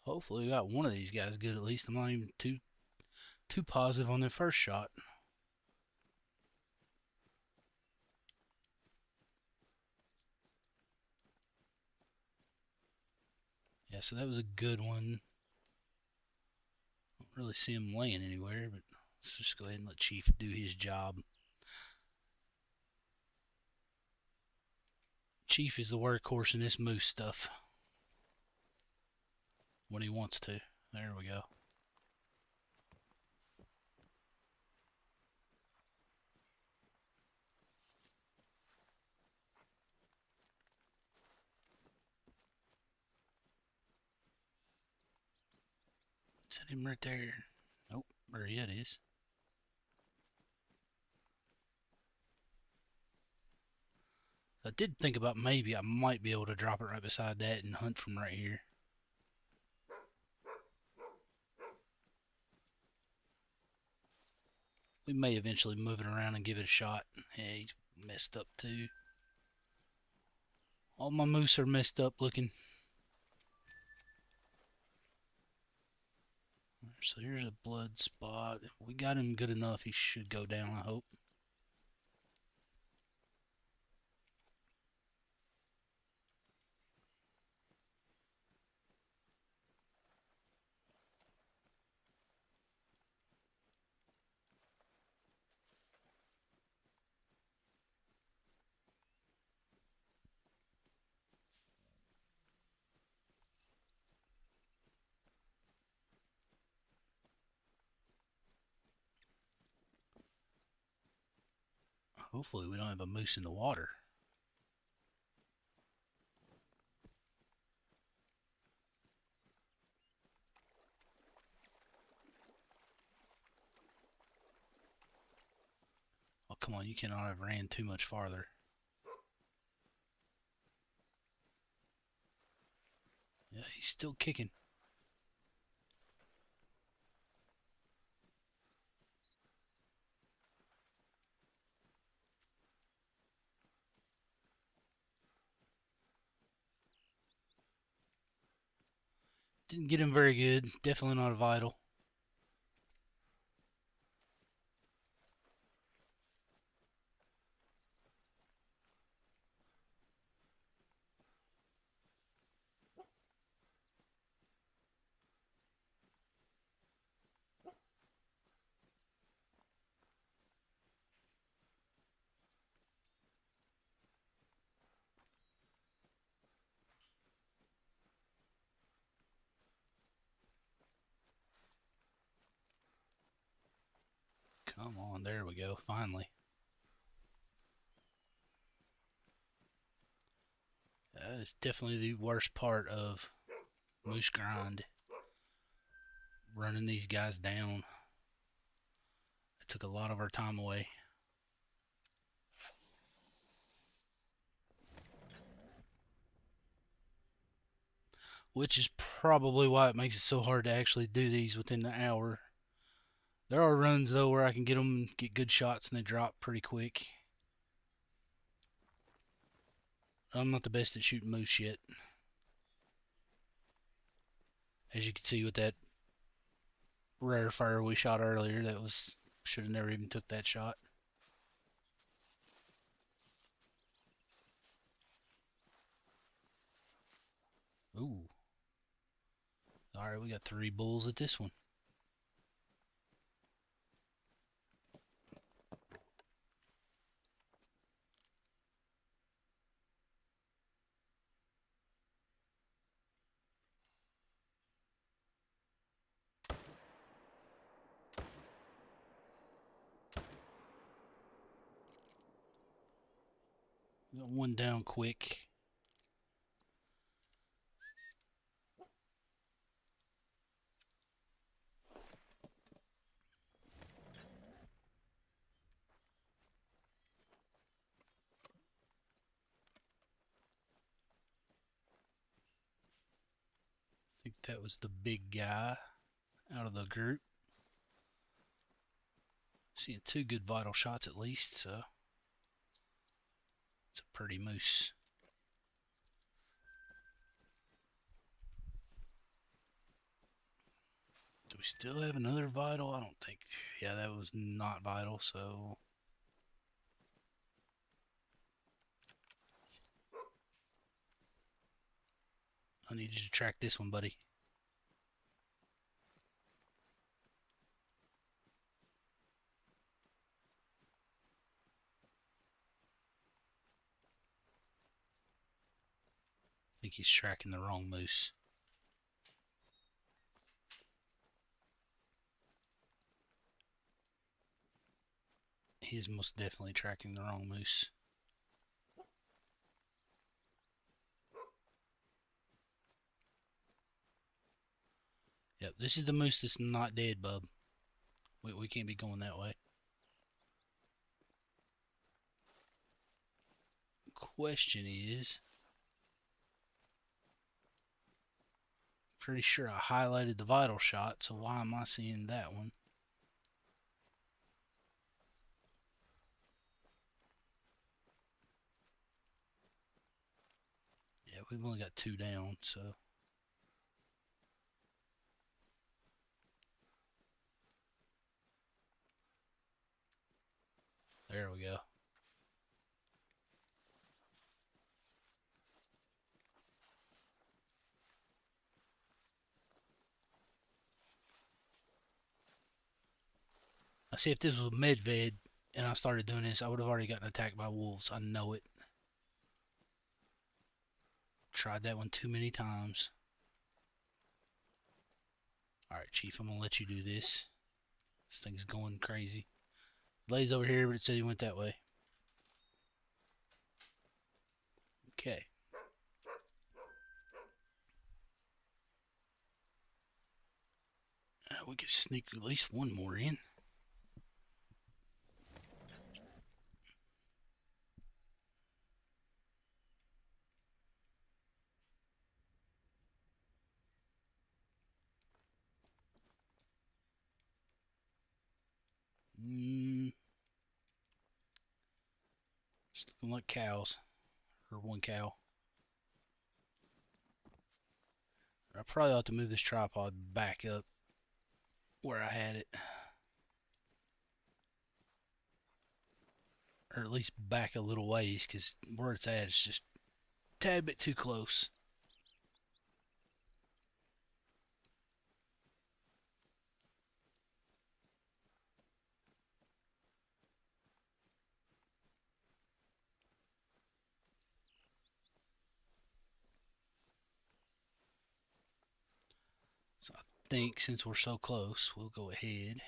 Hopefully we got one of these guys good at least. I'm not even too positive on the first shot. Yeah, so that was a good one. Don't really see him laying anywhere, but let's just go ahead and let Chief do his job. Chief is the workhorse in this moose stuff when he wants to. There we go. Is that him right there? Nope. Or yeah, it is. I did think about maybe I might be able to drop it right beside that and hunt from right here. We may eventually move it around and give it a shot. Yeah, he's messed up too. All my moose are messed up looking. So here's a blood spot. If we got him good enough, he should go down, I hope. Hopefully we don't have a moose in the water. Oh, come on, you cannot have ran too much farther. Yeah, he's still kicking. Didn't get him very good. Definitely not a vital. Come on, there we go, finally. That is definitely the worst part of moose grind. Running these guys down. It took a lot of our time away. Which is probably why it makes it so hard to actually do these within the hour. There are runs though where I can get them, get good shots, and they drop pretty quick. I'm not the best at shooting moose yet. As you can see with that rare fire we shot earlier, that was, should have never even took that shot. Ooh. Alright, we got 3 bulls at this one. Got one down quick. I think that was the big guy out of the group. Seeing 2 good vital shots at least, so it's a pretty moose. Do we still have another vital? I don't think. Yeah, that was not vital, so I need you to track this one, buddy. I think he's tracking the wrong moose. He is most definitely tracking the wrong moose. Yep, this is the moose that's not dead, bub. We can't be going that way. Question is, pretty sure I highlighted the vital shot, so why am I seeing that one? Yeah, we've only got 2 down, so. There we go. I see if this was Medved and I started doing this, I would have already gotten attacked by wolves. I know it. Tried that one too many times. Alright, Chief, I'm gonna let you do this. This thing's going crazy. Lays over here, but it said he went that way. Okay. We could sneak at least one more in. Just looking like cows. Or one cow. I probably ought to move this tripod back up where I had it. Or at least back a little ways, because where it's at is just a tad bit too close. So I think since we're so close, we'll go ahead.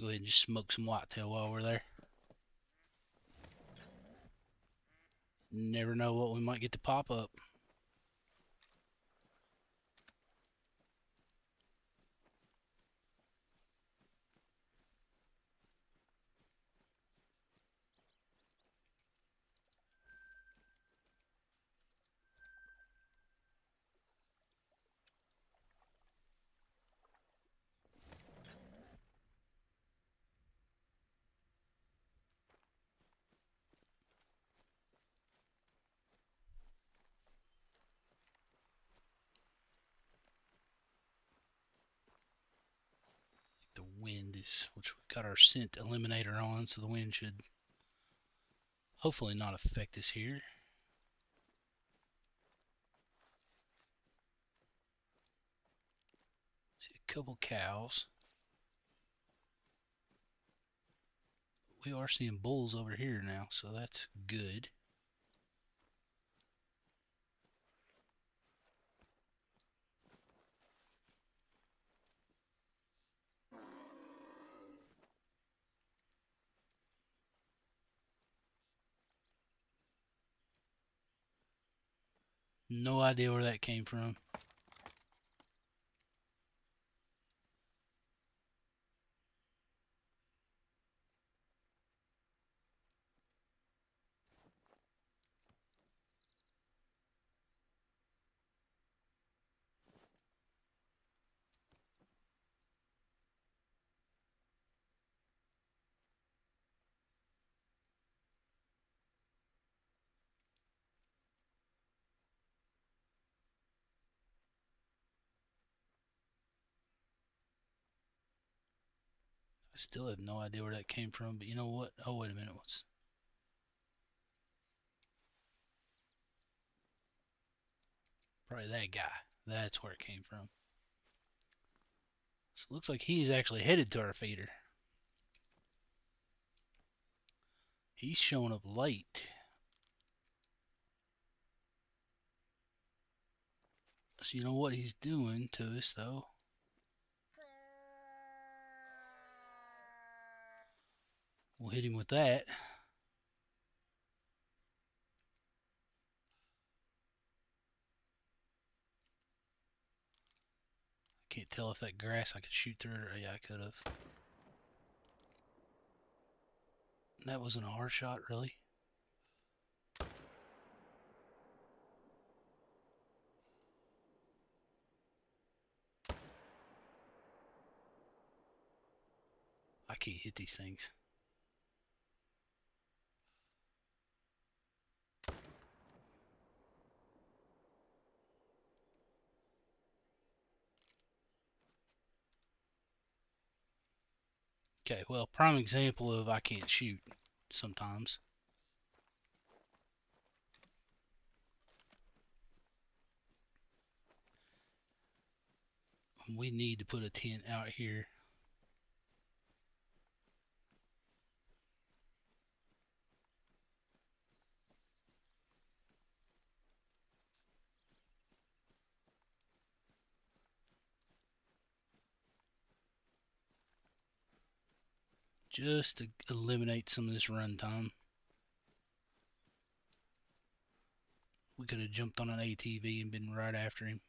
Go ahead and just smoke some whitetail while we're there. Never know what we might get to pop up. The wind is, which we've got our scent eliminator on, so the wind should hopefully not affect us here. See a couple cows. We are seeing bulls over here now, so that's good. No idea where that came from. I still have no idea where that came from, but you know what? Oh, wait a minute. What's probably that guy. That's where it came from. So it looks like he's actually headed to our feeder. He's showing up late. So you know what he's doing to us, though? We'll hit him with that. Can't tell if that grass I could shoot through it. Yeah, I could have. That wasn't a hard shot, really. I can't hit these things. Okay, well, prime example of I can't shoot sometimes. We need to put a tent out here. Just to eliminate some of this run time. We could have jumped on an ATV and been right after him.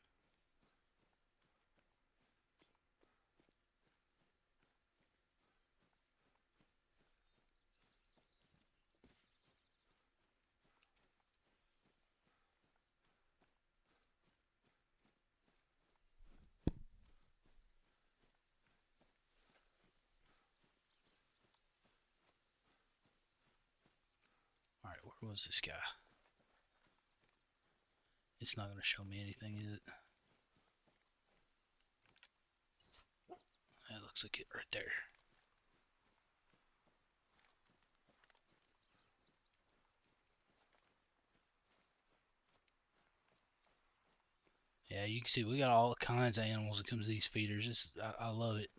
Alright, where was this guy? It's not going to show me anything, is it? That looks like it right there. Yeah, you can see we got all kinds of animals that come to these feeders. I love it.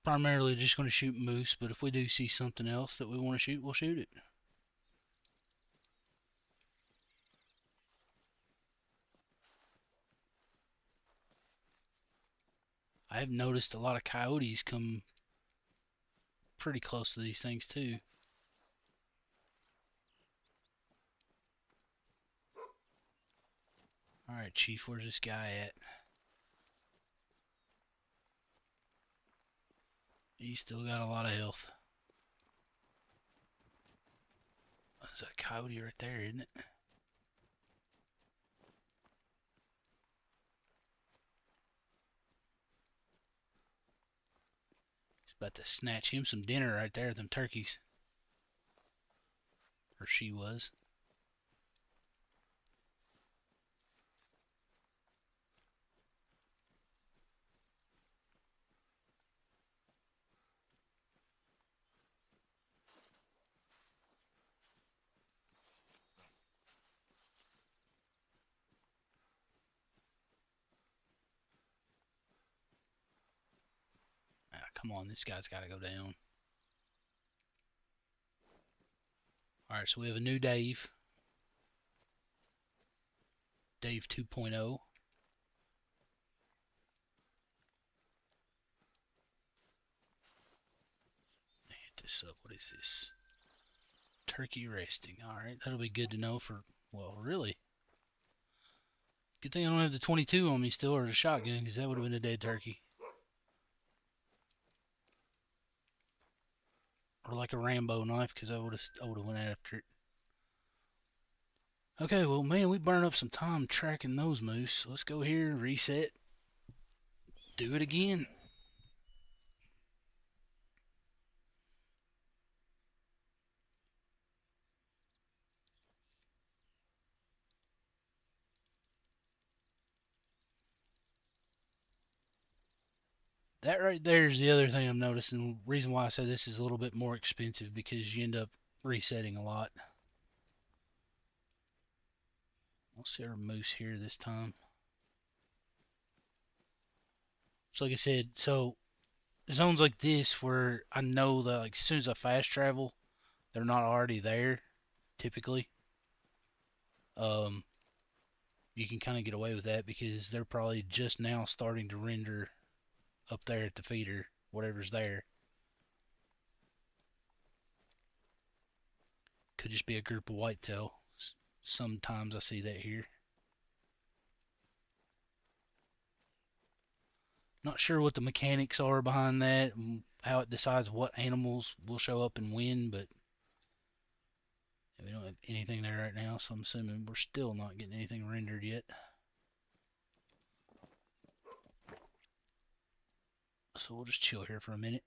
Primarily just going to shoot moose, but if we do see something else that we want to shoot, we'll shoot it. I've noticed a lot of coyotes come pretty close to these things too. Alright, Chief, where's this guy at? He's still got a lot of health. There's a coyote right there, isn't it? He's about to snatch him some dinner right there, them turkeys. Or she was. Ah, come on, this guy's got to go down. Alright, so we have a new Dave. Dave 2.0. Hit this up. What is this? Turkey resting. Alright, that'll be good to know for, well, really. Good thing I don't have the 22 on me still, or the shotgun, because that would have been a dead turkey. Or like a Rambo knife, because I would have went after it. Okay, well, man, we burned up some time tracking those moose. Let's go here, reset, do it again. That right there is the other thing I'm noticing. The reason why I say this is a little bit more expensive, because you end up resetting a lot. We'll see our moose here this time. So like I said, so zones like this where I know that like as soon as I fast travel, they're not already there typically. Um, you can kind of get away with that because they're probably just now starting to render up there at the feeder, whatever's there. Could just be a group of whitetail. Sometimes I see that here. Not sure what the mechanics are behind that, and how it decides what animals will show up and when, but we don't have anything there right now, so I'm assuming we're still not getting anything rendered yet. So we'll just chill here for a minute.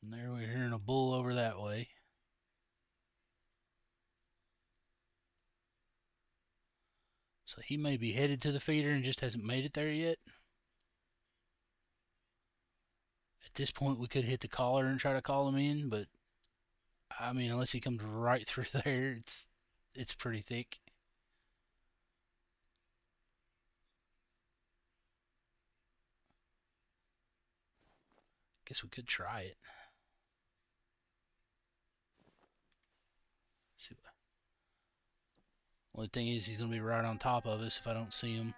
And there we're hearing a bull over that way. So he may be headed to the feeder and just hasn't made it there yet. At this point, we could hit the collar and try to call him in, but I mean, unless he comes right through there, it's pretty thick. Guess we could try it. See what. Only thing is, he's gonna be right on top of us if I don't see him.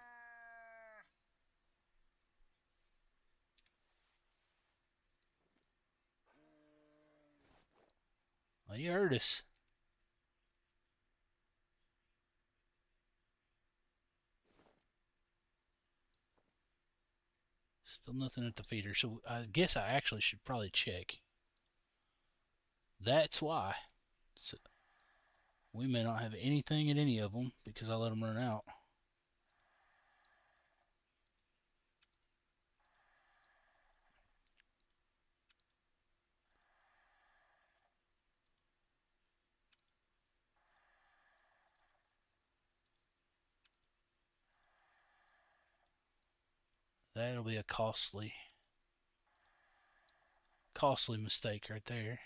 Well, you heard us. Still nothing at the feeder, so I guess I actually should probably check. That's why. So we may not have anything at any of them because I let them run out. That'll be a costly mistake right there.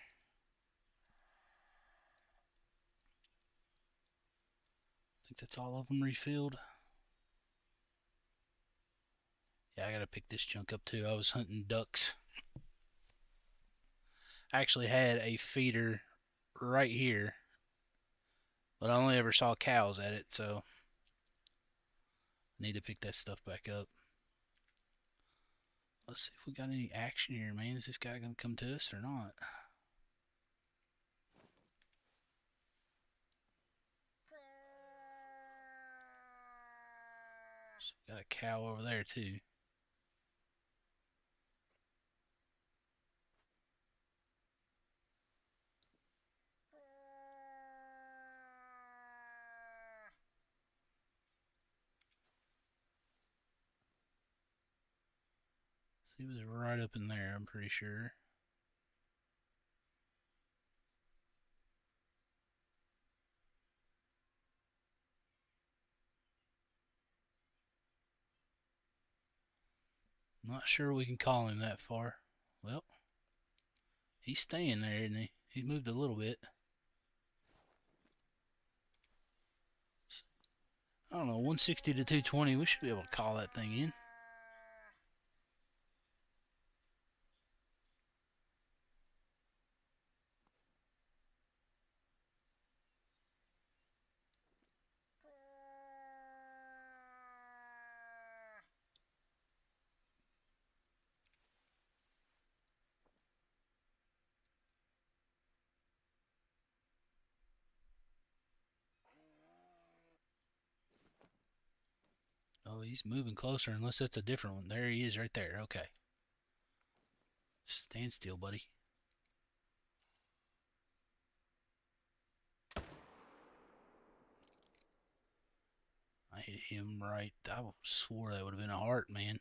I think that's all of them refilled. Yeah, I gotta pick this junk up too. I was hunting ducks. I actually had a feeder right here, but I only ever saw cows at it, so I need to pick that stuff back up. Let's see if we got any action here, man. Is this guy gonna come to us or not? So got a cow over there too. He was right up in there, I'm pretty sure. Not sure we can call him that far. Well, he's staying there, isn't he? He's moved a little bit. I don't know, 160 to 220. We should be able to call that thing in. Oh, he's moving closer, unless that's a different one. There he is right there. Okay. Stand still, buddy. I hit him right. I swore that would have been a heart, man.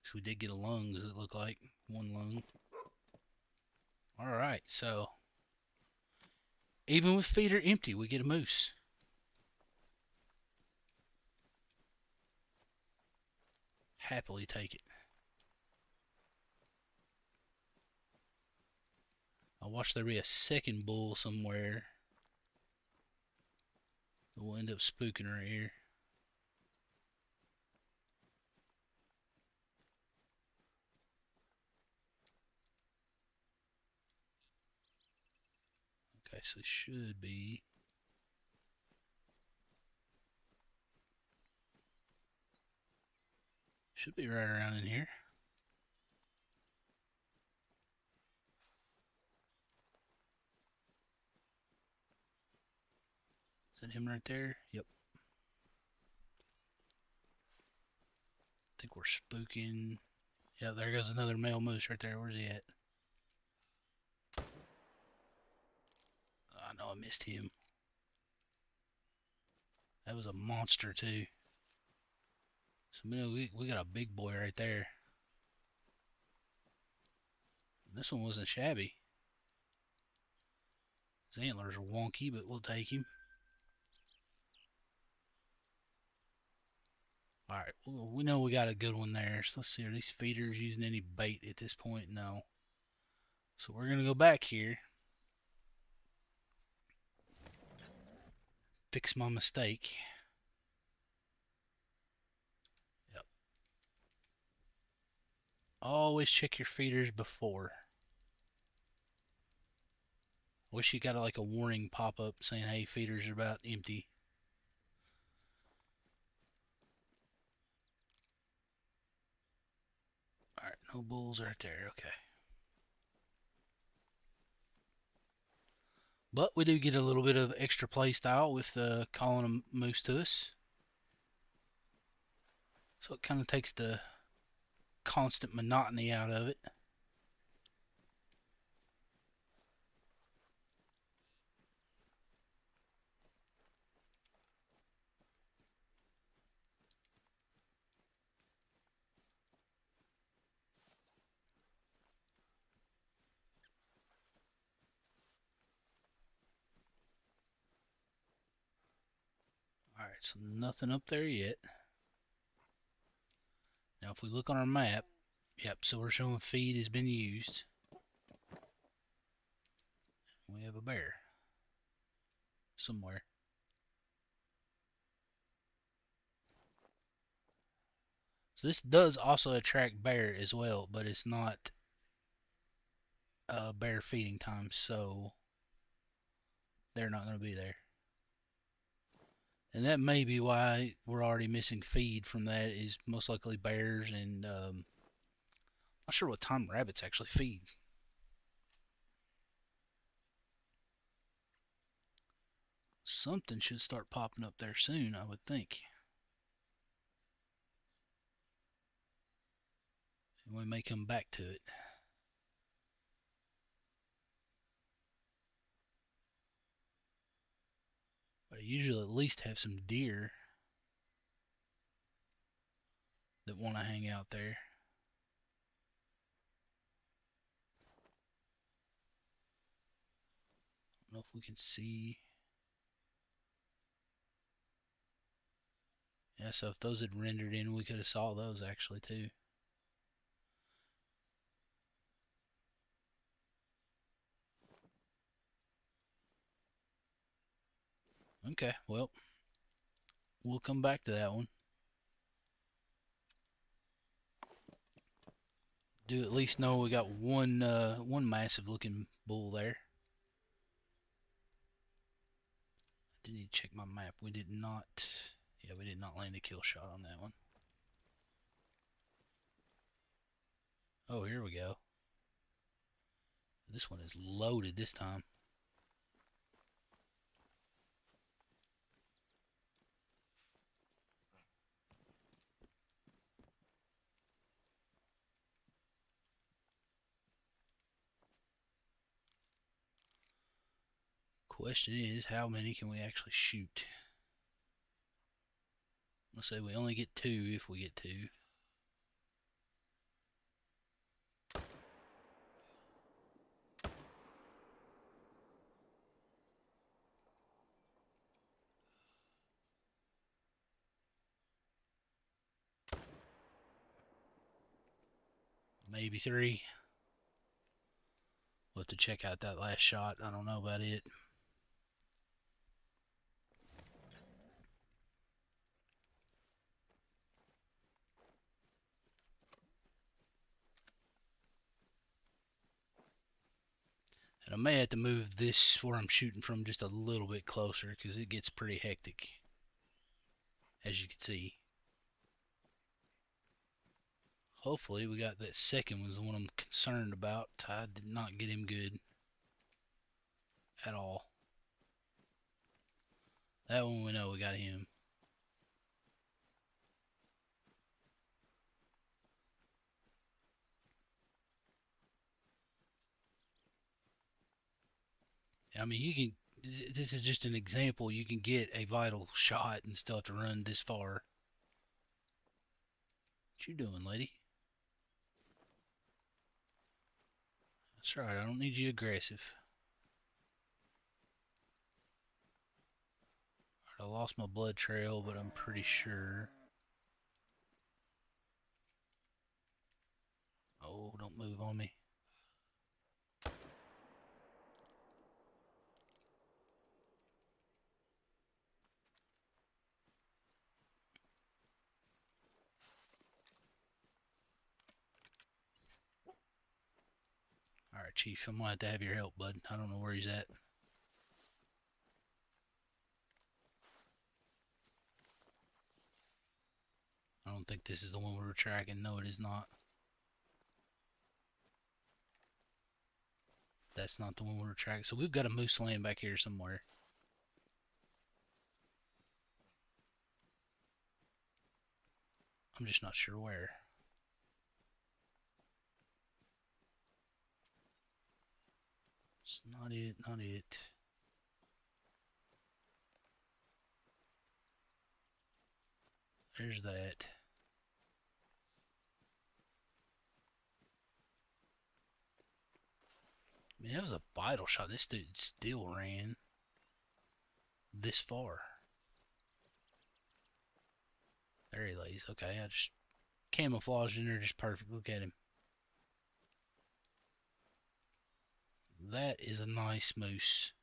So we did get a lung, does it look like? One lung. Alright, so even with feeder empty, we get a moose. Happily take it. I watch there be a second bull somewhere. We'll end up spooking right here. Okay, so it should be. Should be right around in here. Is that him right there? Yep. I think we're spooking. Yeah, there goes another male moose right there. Where's he at? I know I missed him. That was a monster too. So we got a big boy right there. This one wasn't shabby. His antlers are wonky, but we'll take him. Alright, we know we got a good one there. So let's see, are these feeders using any bait at this point? No. So we're going to go back here. Fix my mistake. Yep. Always check your feeders before. Wish you got like a warning pop up saying, hey, feeders are about empty. Alright, no bulls right there. Okay. But we do get a little bit of extra play style with calling a moose to us. So it kind of takes the constant monotony out of it. Alright, so nothing up there yet. Now if we look on our map, yep, so we're showing feed has been used. We have a bear somewhere. So this does also attract bear as well, but it's not bear feeding time, so they're not going to be there. And that may be why we're already missing feed from that, is most likely bears, and not sure what time rabbits actually feed. Something should start popping up there soon, I would think. And we may come back to it. But I usually at least have some deer that want to hang out there. I don't know if we can see. Yeah, so if those had rendered in, we could have saw those actually too. Okay, well, we'll come back to that one. Do at least know we got one massive looking bull there. I did need to check my map. We did not, yeah, we did not land a kill shot on that one. Oh, here we go. This one is loaded this time. Question is, how many can we actually shoot? Let's say we only get 2 if we get 2. Maybe 3. We'll have to check out that last shot. I don't know about it. And I may have to move this where I'm shooting from just a little bit closer because it gets pretty hectic, as you can see. Hopefully we got that second one's the one I'm concerned about. I did not get him good at all. That one we know we got him. I mean, you can, this is just an example. You can get a vital shot and still have to run this far. What you doing, lady? That's right, I don't need you aggressive. Alright, I lost my blood trail, but I'm pretty sure. Oh, don't move on me. Alright, Chief, I'm gonna have to have your help, bud. I don't know where he's at. I don't think this is the one we were tracking. No, it is not. That's not the one we were tracking. So we've got a moose laying back here somewhere. I'm just not sure where. It's not it, not it. There's that. I mean, that was a vital shot. This dude still ran this far. There he lays. Okay, I just camouflaged in there just perfect. Look at him. That is a nice moose.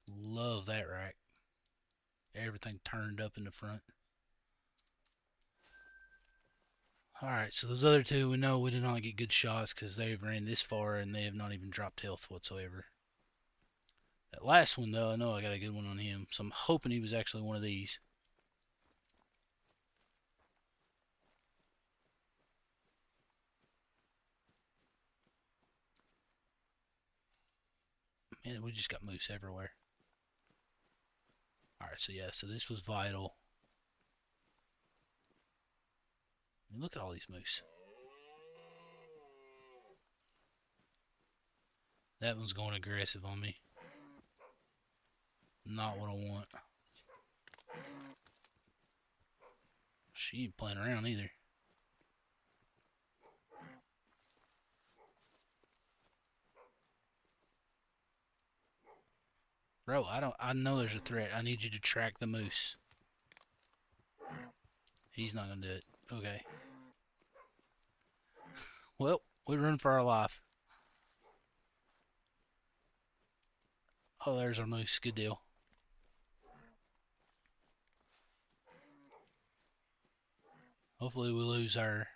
Love that rack. Everything turned up in the front. Alright, so those other two, we know we did not get good shots because they ran this far and they have not even dropped health whatsoever. That last one, though, I know I got a good one on him, so I'm hoping he was actually one of these. Man, we just got moose everywhere. Alright, so yeah, so this was vital. I mean, look at all these moose. That one's going aggressive on me. Not what I want. She ain't playing around either. Bro, I know there's a threat. I need you to track the moose. He's not gonna do it. Okay. Well, we run for our life. Oh, there's our moose. Good deal. Hopefully we lose her.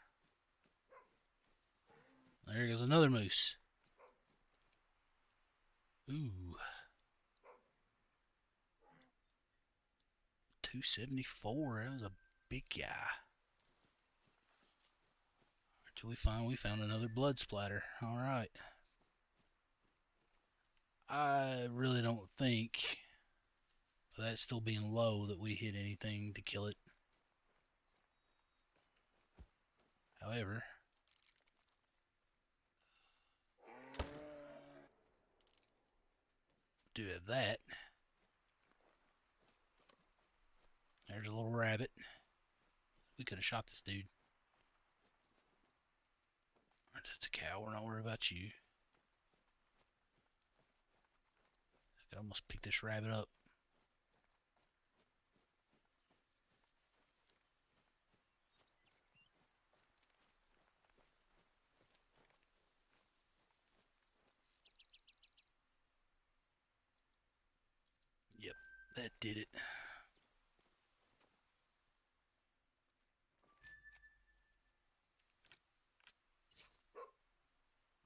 There goes another moose. Ooh. 274. That was a big guy. Till we found another blood splatter. All right. I really don't think, for that still being low, that we hit anything to kill it. However, do have that. There's a little rabbit. We could have shot this dude. It's a cow. We're not worried about you. I could almost pick this rabbit up. Yep, that did it.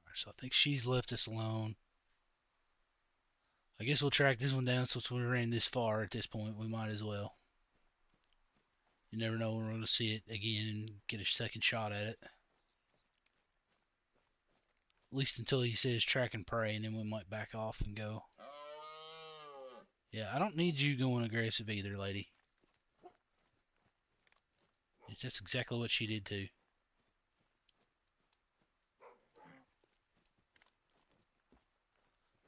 Alright, so I think she's left us alone. I guess we'll track this one down since we ran this far at this point. We might as well. You never know when we're going to see it again and get a second shot at it. At least until he says track and prey, and then we might back off and go. Yeah, I don't need you going aggressive either, lady. That's exactly what she did too.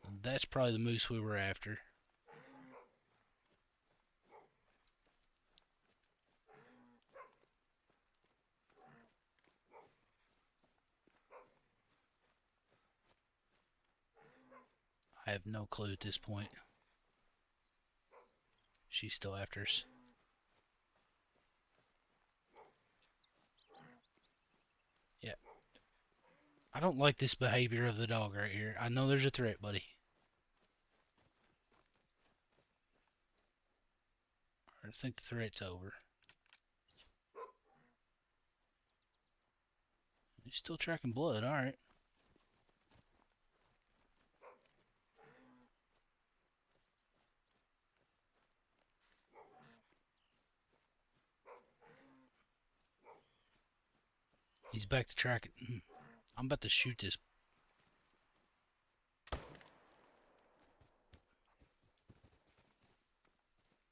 And that's probably the moose we were after. I have no clue at this point. She's still after us. Yeah. I don't like this behavior of the dog right here. I know there's a threat, buddy. I think the threat's over. He's still tracking blood, alright. He's back to tracking. I'm about to shoot this.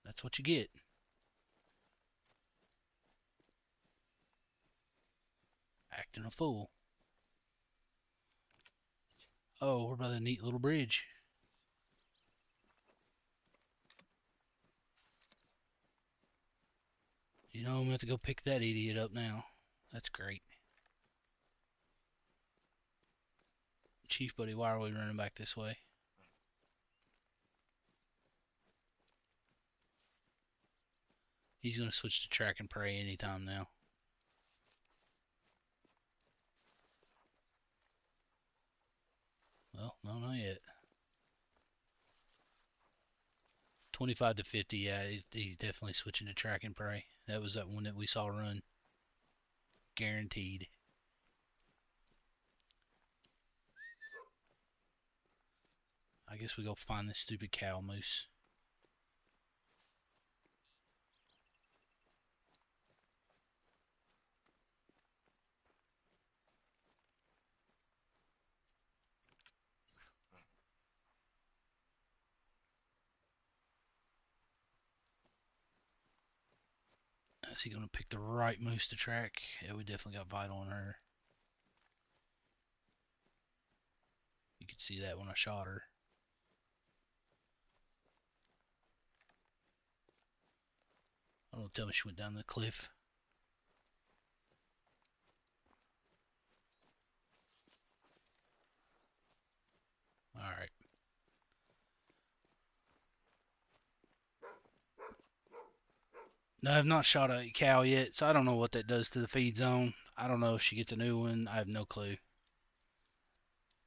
That's what you get. Acting a fool. Oh, we're by the neat little bridge. You know, I'm going to have to go pick that idiot up now. That's great. Chief Buddy, why are we running back this way? He's going to switch to track and prey anytime now. Well, no, not yet. 25 to 50, yeah, he's definitely switching to track and prey. That was that one that we saw run. guaranteed. I guess we go find this stupid cow moose. Is he gonna pick the right moose to track? Yeah, we definitely got vital on her. You could see that when I shot her. I don't tell me she went down the cliff. Alright. No, I've not shot a cow yet, so I don't know what that does to the feed zone. I don't know if she gets a new one. I have no clue.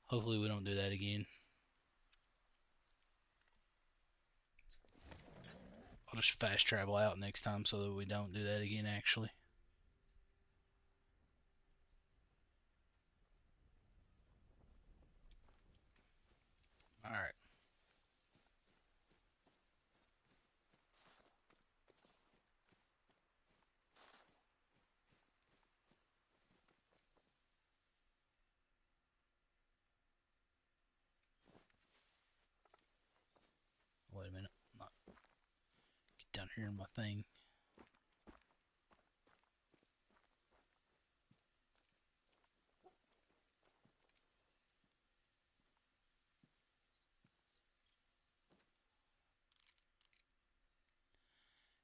Hopefully we don't do that again. I'll just fast travel out next time so that we don't do that again, actually. Alright. Wait a minute. Not get down here in my thing.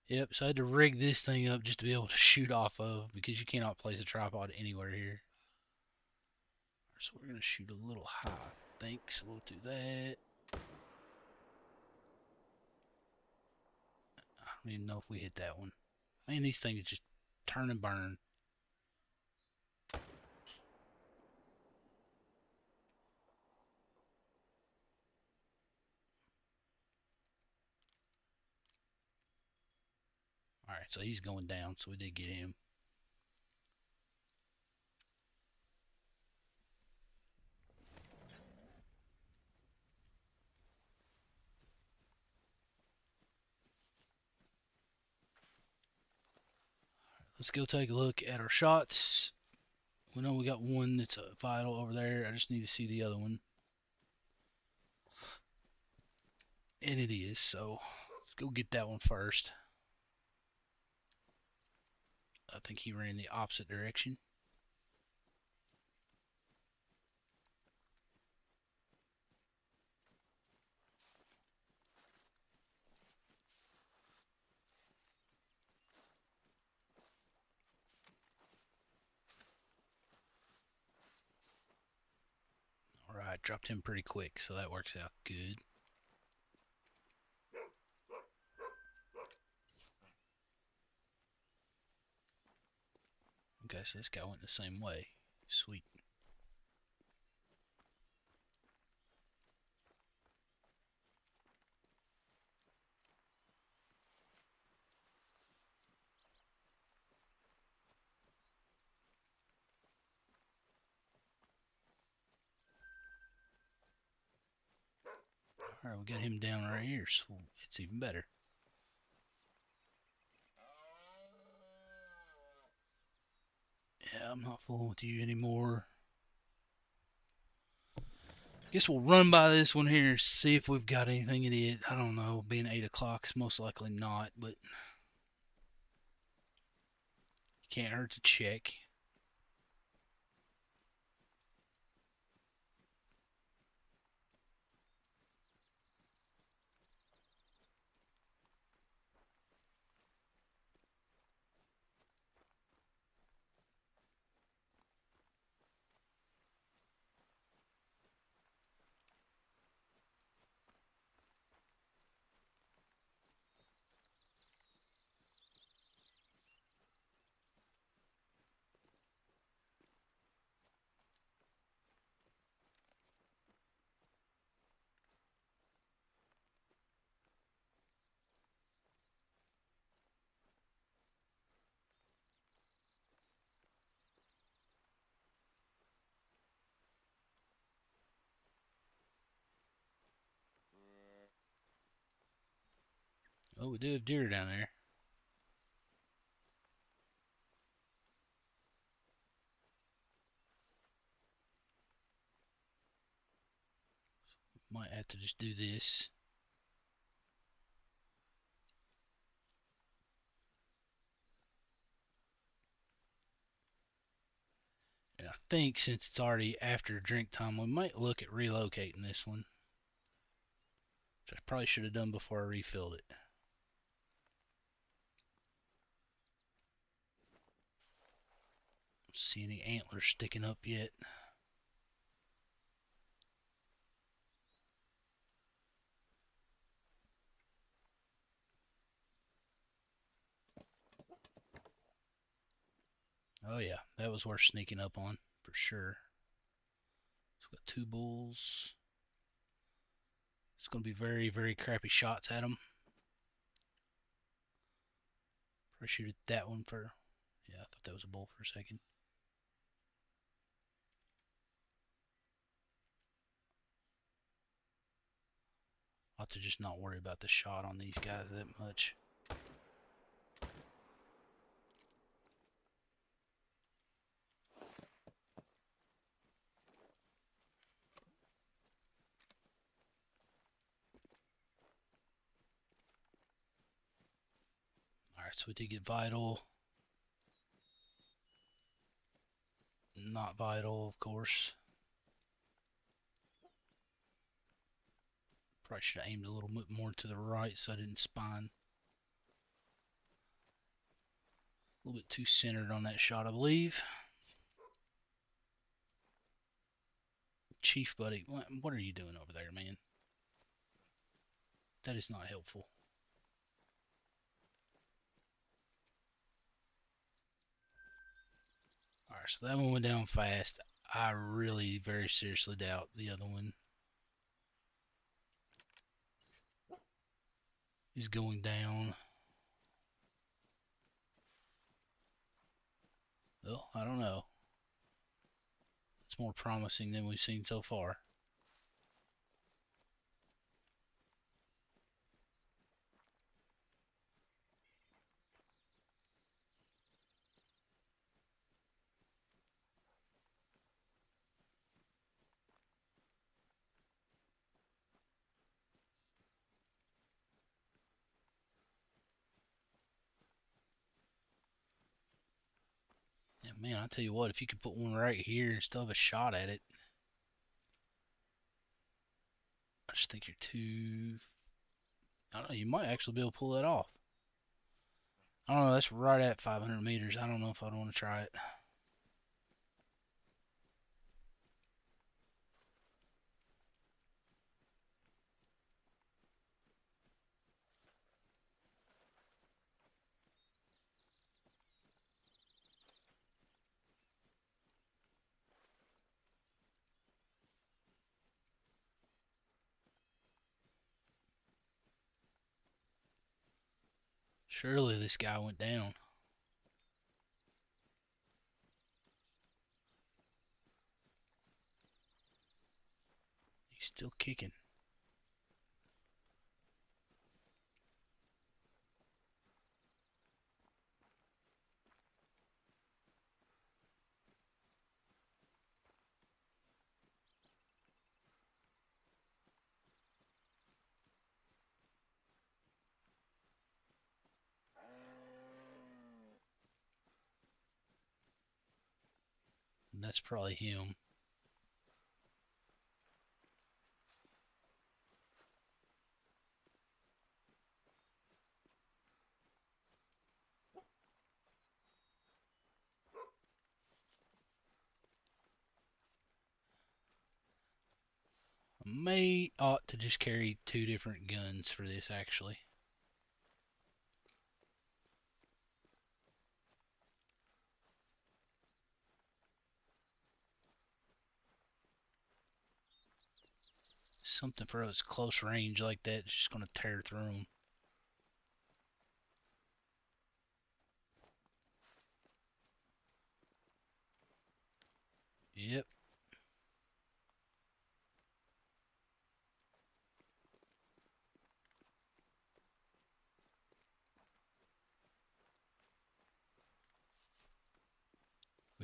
Yep, so I had to rig this thing up just to be able to shoot off of because you cannot place a tripod anywhere here. So we're going to shoot a little high, I think, so we'll do that. I don't even know if we hit that one. Man, these things just turn and burn. Alright, so he's going down, so we did get him. Let's go take a look at our shots. We know we got one that's vital over there. I just need to see the other one. And it is, so let's go get that one first. I think he ran the opposite direction. Alright, dropped him pretty quick, so that works out good. Okay, so this guy went the same way. Sweet. Alright, we got him down right here, so it's even better. Yeah, I'm not fooling with you anymore. Guess we'll run by this one here, see if we've got anything in it. I don't know, being 8 o'clock is most likely not, but can't hurt to check. Oh, we do have deer down there. Might have to just do this. And I think since it's already after drink time, we might look at relocating this one. Which I probably should have done before I refilled it. Don't see any antlers sticking up yet. Oh yeah, that was worth sneaking up on for sure. So we got 2 bulls. It's going to be very, very crappy shots at them. Probably shoot at that one for. Yeah, I thought that was a bull for a second. I'll have to just not worry about the shot on these guys that much. Alright, so we did get vital. Not vital, of course. Probably should have aimed a little bit more to the right so I didn't spine. A little bit too centered on that shot, I believe. Chief buddy, what are you doing over there, man? That is not helpful. Alright, so that one went down fast. I really very seriously doubt the other one is going down. Well, I don't know. It's more promising than we've seen so far. Yeah, man, I tell you what, if you could put one right here and still have a shot at it. I just think you're too. I don't know, you might actually be able to pull that off. I don't know, that's right at 500 meters. I don't know if I'd want to try it. Surely this guy went down. He's still kicking. And that's probably him. May ought to just carry 2 different guns for this actually. Something for us close range like that is just going to tear through them. Yep.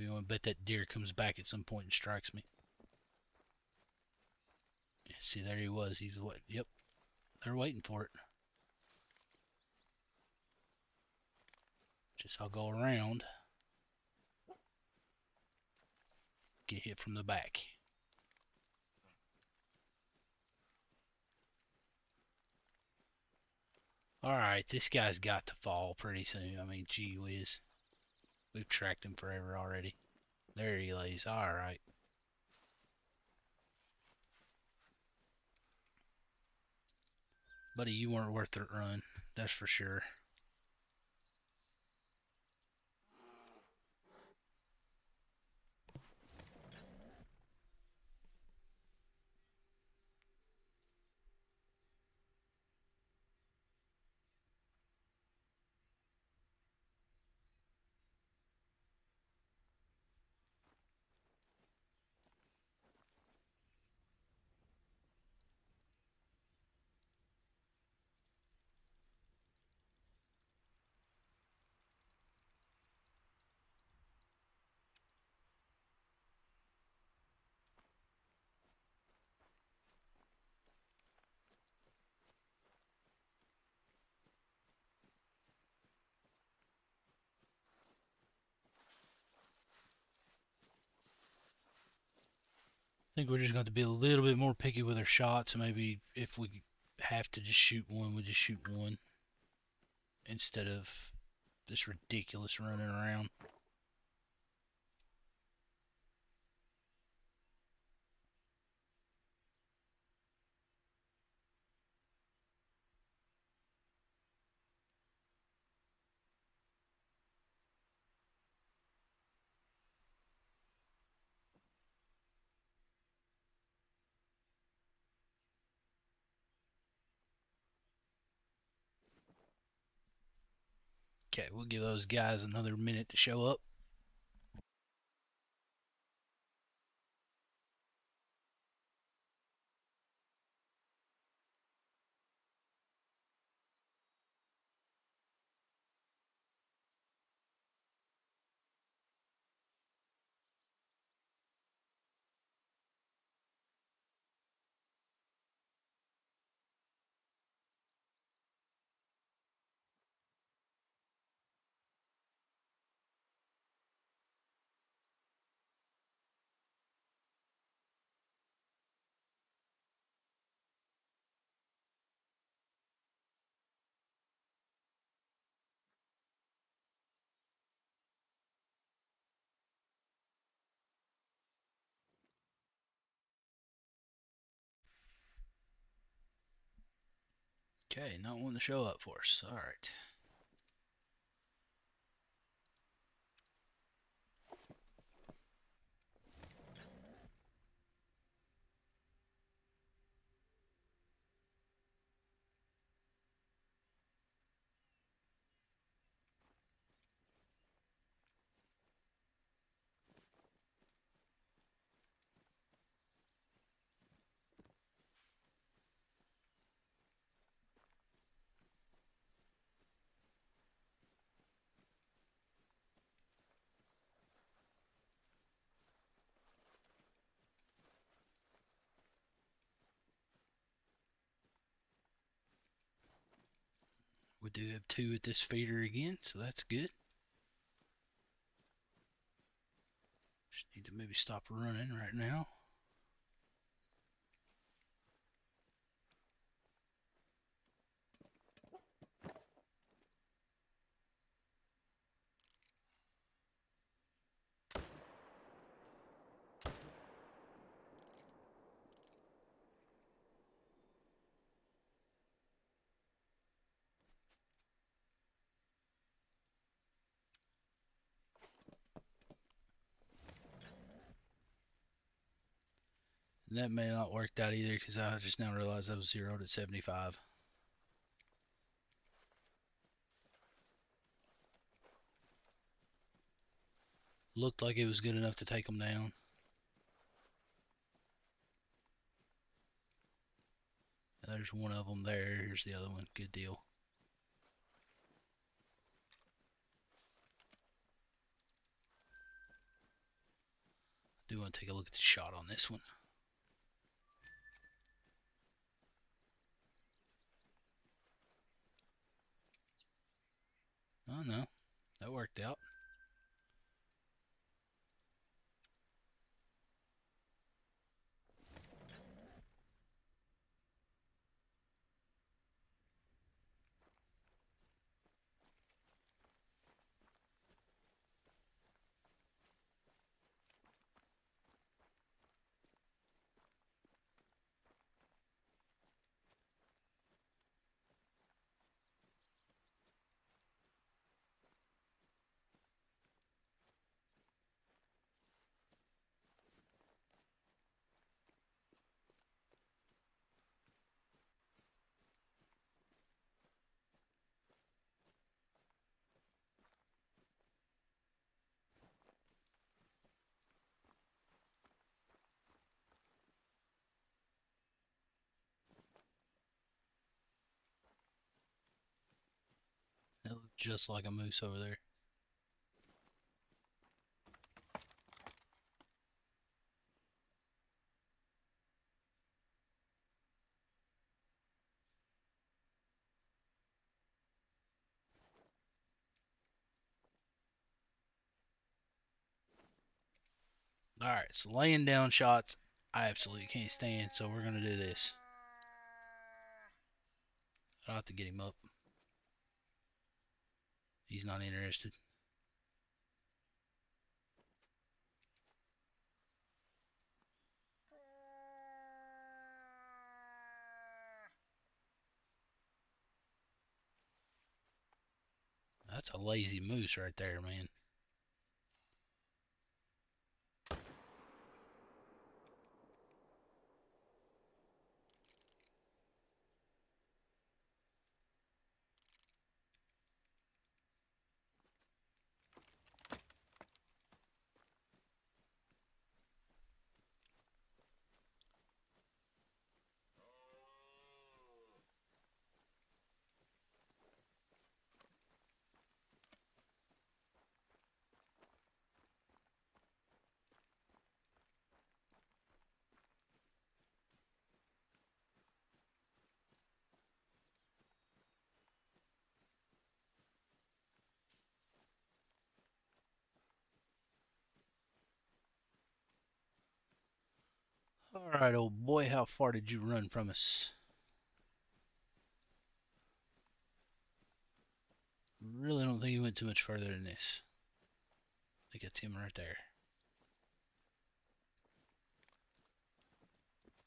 You want to bet that deer comes back at some point and strikes me. Yeah, see, there he was. He's what? Yep, they're waiting for it. Just I'll go around, get hit from the back. Alright, this guy's got to fall pretty soon. I mean, gee whiz. We've tracked him forever already. There he lays. Alright. Buddy, you weren't worth the run. That's for sure. I think we're just going to be a little bit more picky with our shots. Maybe if we have to just shoot one, we just shoot one instead of this ridiculous running around. Okay, we'll give those guys another minute to show up. Okay, not one to show up for us. All right. We do have two at this feeder again, so that's good. Just need to maybe stop running right now. And that may not worked out either because I just now realized I was zeroed at 75. Looked like it was good enough to take them down. There's one of them there. Here's the other one. Good deal. want to take a look at the shot on this one. Oh no, that worked out. It looked just like a moose over there. Alright, so laying down shots, I absolutely can't stand, so we're going to do this. I'll have to get him up. He's not interested. That's a lazy moose right there, man. Alright, old boy, how far did you run from us? Really don't think he went too much further than this. I think it's him right there.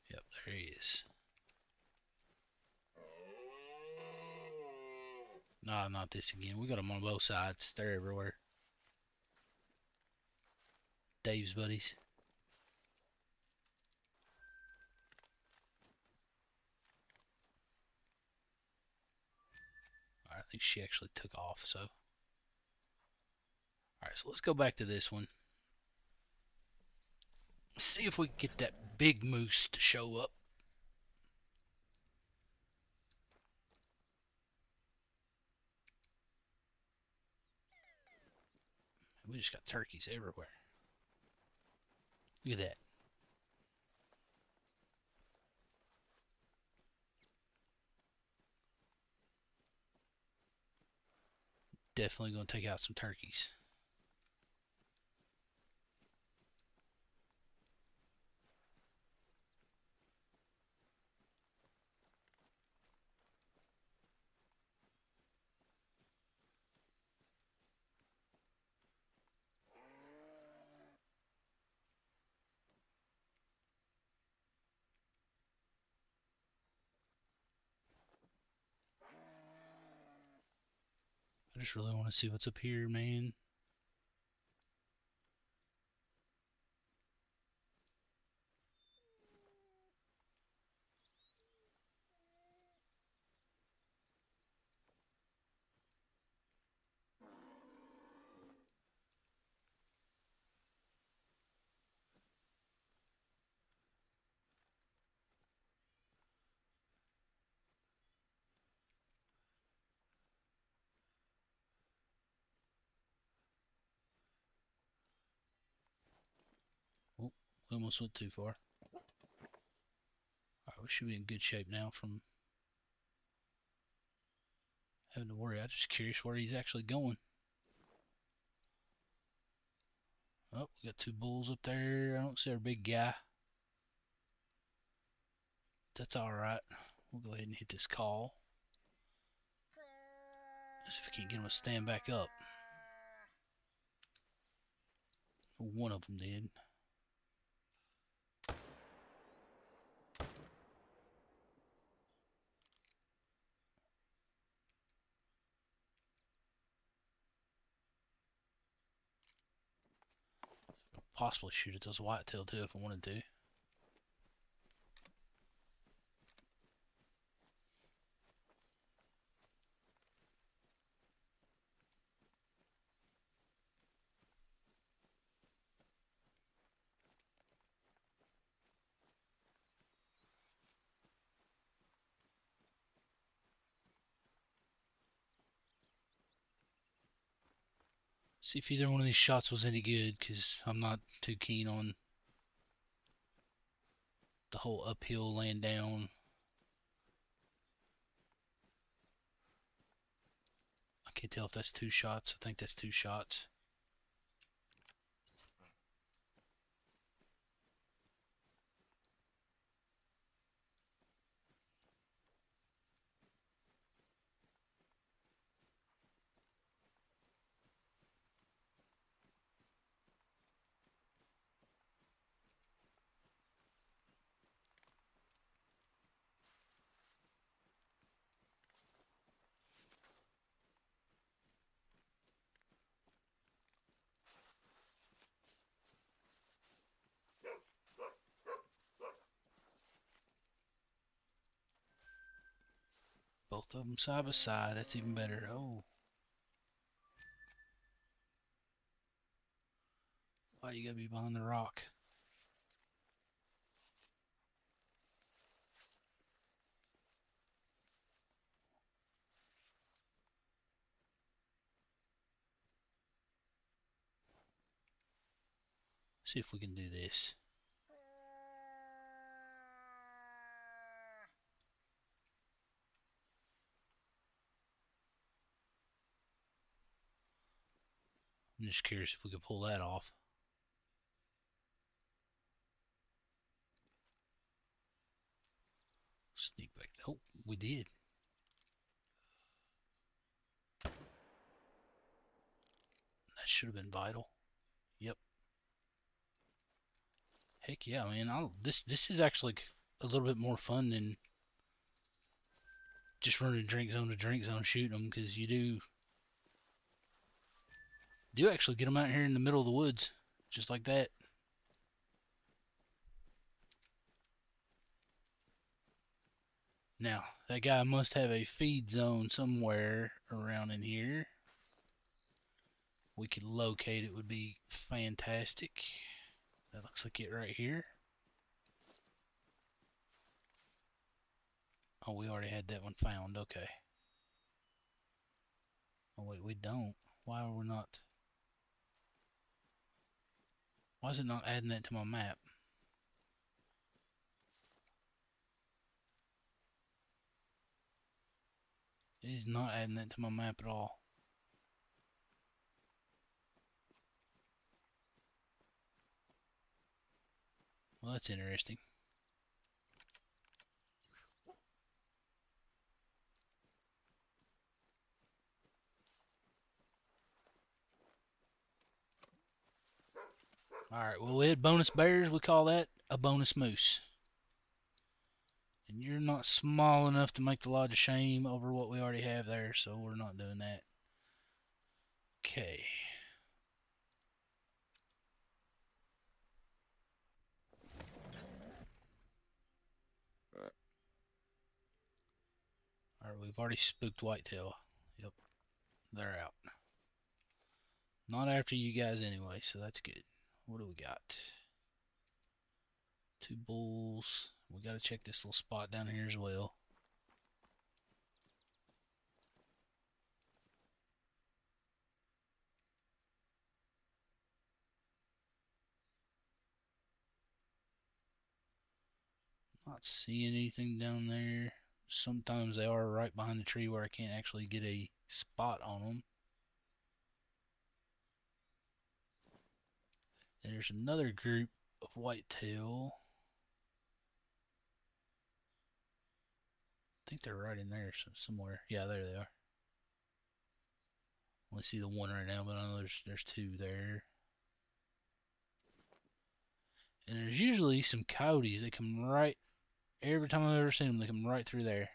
Yep, there he is. Nah, not this again. We got them on both sides. They're everywhere. Dave's buddies. I think she actually took off, so. Alright, so let's go back to this one. See if we can get that big moose to show up. We just got turkeys everywhere. Look at that. Definitely going to take out some turkeys. I just really want to see what's up here, man. We almost went too far. Alright, we should be in good shape now from having to worry. I'm just curious where he's actually going. Oh, we got two bulls up there. I don't see our big guy. That's alright. We'll go ahead and hit this call. See if we can't get him to stand back up. One of them did. Possibly shoot at those whitetail too if I wanted to. See if either one of these shots was any good, because I'm not too keen on the whole uphill laying down. I can't tell if that's two shots. I think that's two shots. Both of them side by side. That's even better. Oh. Why you gotta be behind the rock? See if we can do this. I'm just curious if we could pull that off. Sneak back. Oh, we did. That should have been vital. Yep. Heck yeah, man. This is actually a little bit more fun than just running drink zone to drink zone shooting them, because you do actually get them out here in the middle of the woods, just like that. Now, that guy must have a feed zone somewhere around in here. We could locate it, would be fantastic. That looks like it right here. Oh, we already had that one found. Okay. Oh, wait, we don't. Why are we not? Why is it not adding that to my map? It is not adding that to my map at all. Well, that's interesting. Alright, well, we had bonus bears. We call that a bonus moose. And you're not small enough to make the lodge of shame over what we already have there, so we're not doing that. Okay. Alright, we've already spooked whitetail. Yep, they're out. Not after you guys anyway, so that's good. What do we got? Two bulls. We gotta check this little spot down here as well. Not seeing anything down there. Sometimes they are right behind the tree where I can't actually get a spot on them. And there's another group of whitetail. I think they're right in there somewhere. Yeah, there they are. Only see the one right now, but I know there's two there. And there's usually some coyotes. They come right, every time I've ever seen them, they come right through there.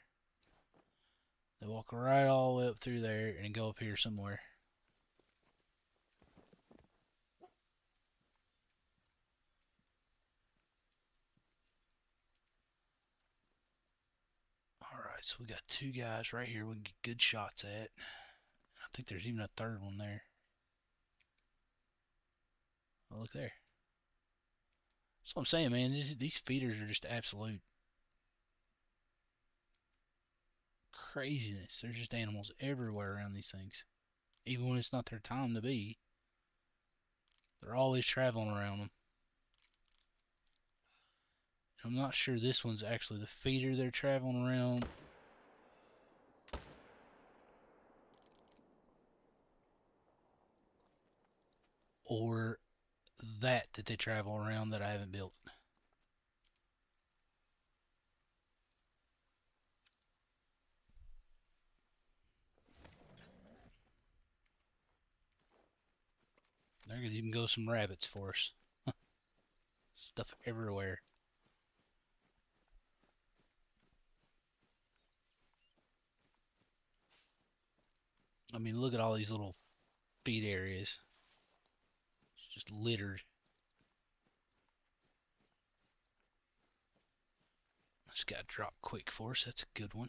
They walk right all the way up through there and go up here somewhere. Alright, so we got two guys right here we can get good shots at. I think there's even a third one there. Oh, look there. That's what I'm saying, man. These feeders are just absolute craziness. There's just animals everywhere around these things. Even when it's not their time to be, they're always traveling around them. I'm not sure this one's actually the feeder they're traveling around. Or that they travel around that I haven't built. There could even go some rabbits for us. Stuff everywhere. I mean, look at all these little feed areas. It's just littered. Just got drop quick for us. That's a good one.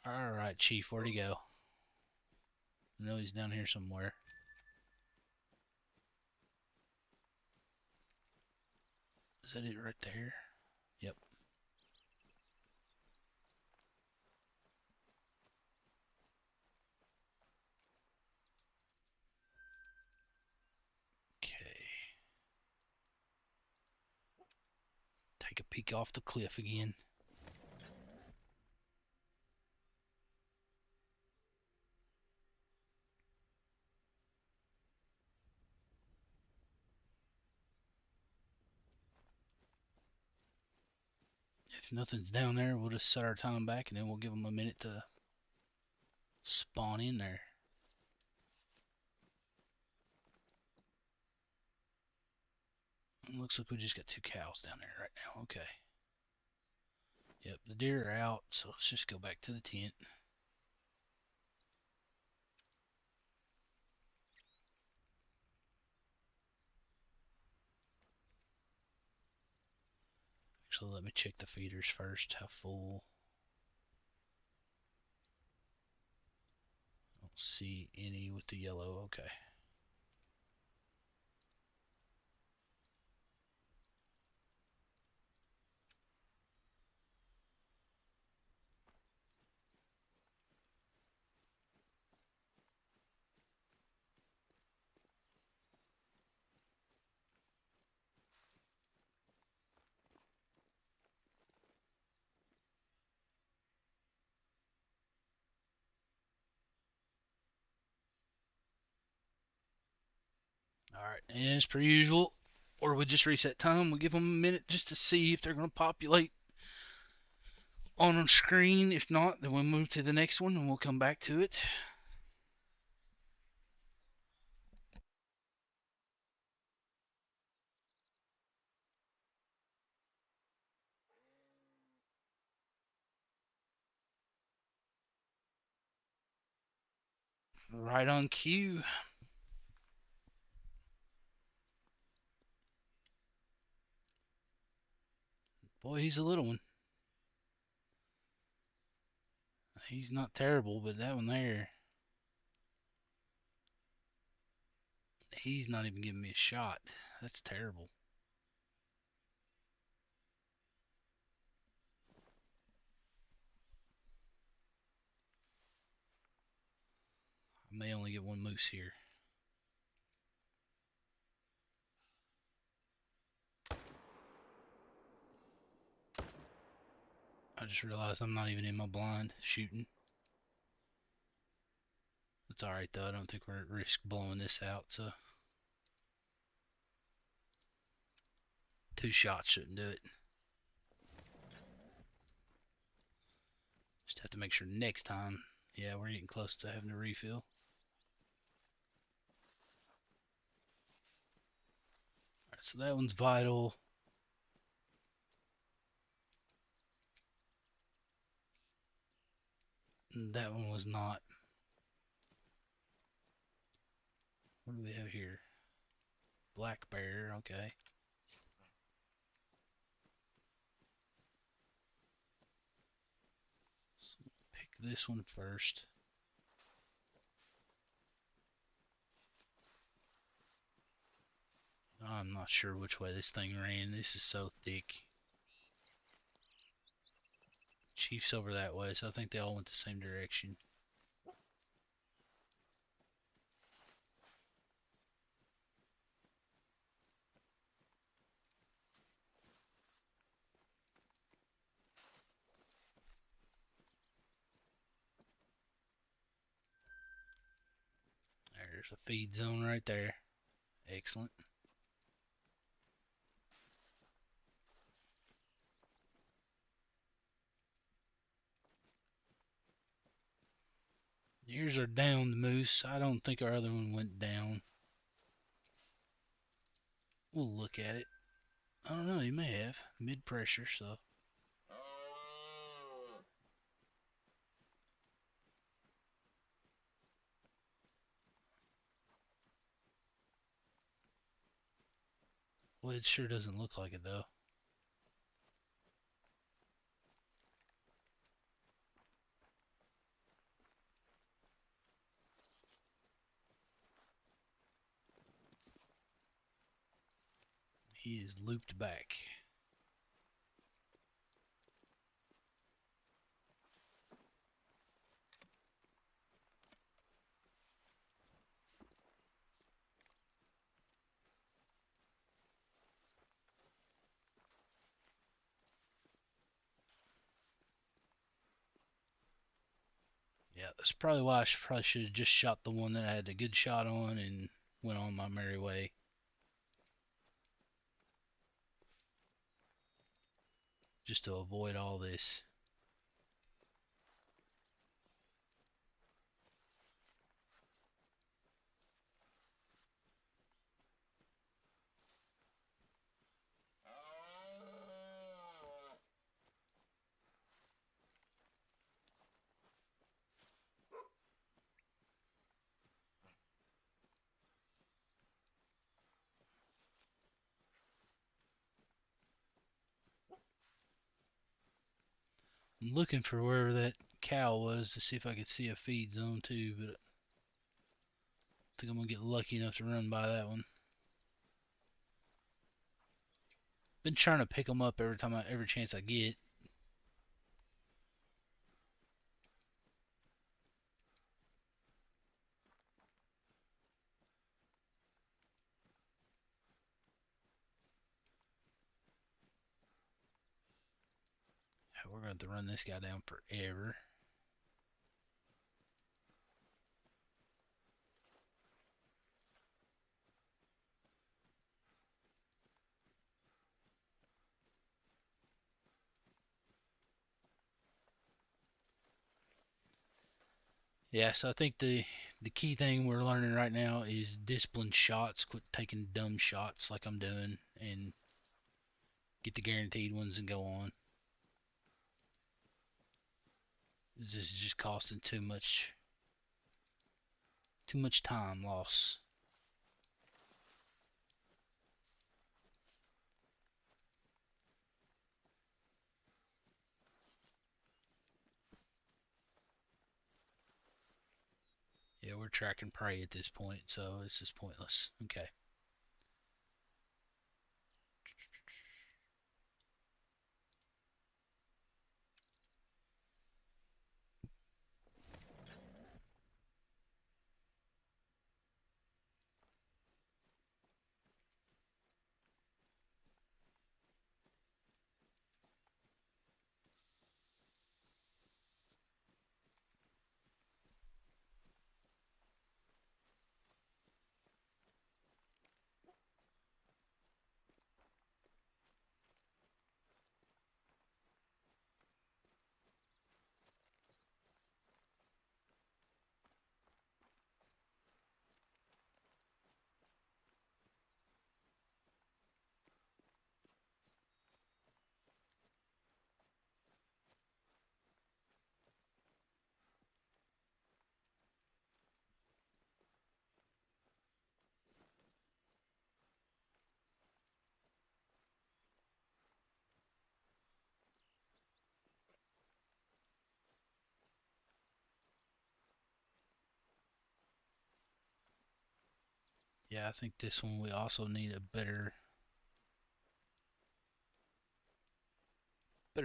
Alright, Chief, where'd he go? I know he's down here somewhere. Is that it right there? Yep. Okay. Take a peek off the cliff again. If nothing's down there, we'll just set our time back and then we'll give them a minute to spawn in there. It looks like we just got two cows down there right now. Okay. Yep, the deer are out, so let's just go back to the tent. Actually, let me check the feeders first. How full? I don't see any with the yellow. Okay. Alright, and as per usual, or we just reset time, we give them a minute just to see if they're going to populate on screen. If not, then we'll move to the next one and we'll come back to it. Right on cue. Boy, he's a little one. He's not terrible, but that one there, he's not even giving me a shot. That's terrible. I may only get one moose here. I just realized I'm not even in my blind shooting. It's alright though, I don't think we're at risk blowing this out, so 2 shots shouldn't do it. Just have to make sure next time. Yeah, we're getting close to having to refill. Alright, so that one's vital. And that one was not. What do we have here? Black bear, okay. So pick this one first. I'm not sure which way this thing ran. This is so thick. Chief's over that way, so I think they all went the same direction. There's a feed zone right there. Excellent. Here's our downed moose. I don't think our other one went down. We'll look at it. I don't know, he may have. Mid pressure, so. Well, it sure doesn't look like it though. He is looped back. Yeah, that's probably why I probably should have just shot the one that I had a good shot on and went on my merry way. Just to avoid all this. I'm looking for wherever that cow was to see if I could see a feed zone too, but I think I'm gonna get lucky enough to run by that one. Been trying to pick them up every chance I get. We're going to have to run this guy down forever. Yeah, so I think the key thing we're learning right now is discipline shots. Quit taking dumb shots like I'm doing, and get the guaranteed ones and go on. This is just costing too much time loss. Yeah, we're tracking prey at this point, so this is pointless. Okay. Yeah, I think this one we also need a better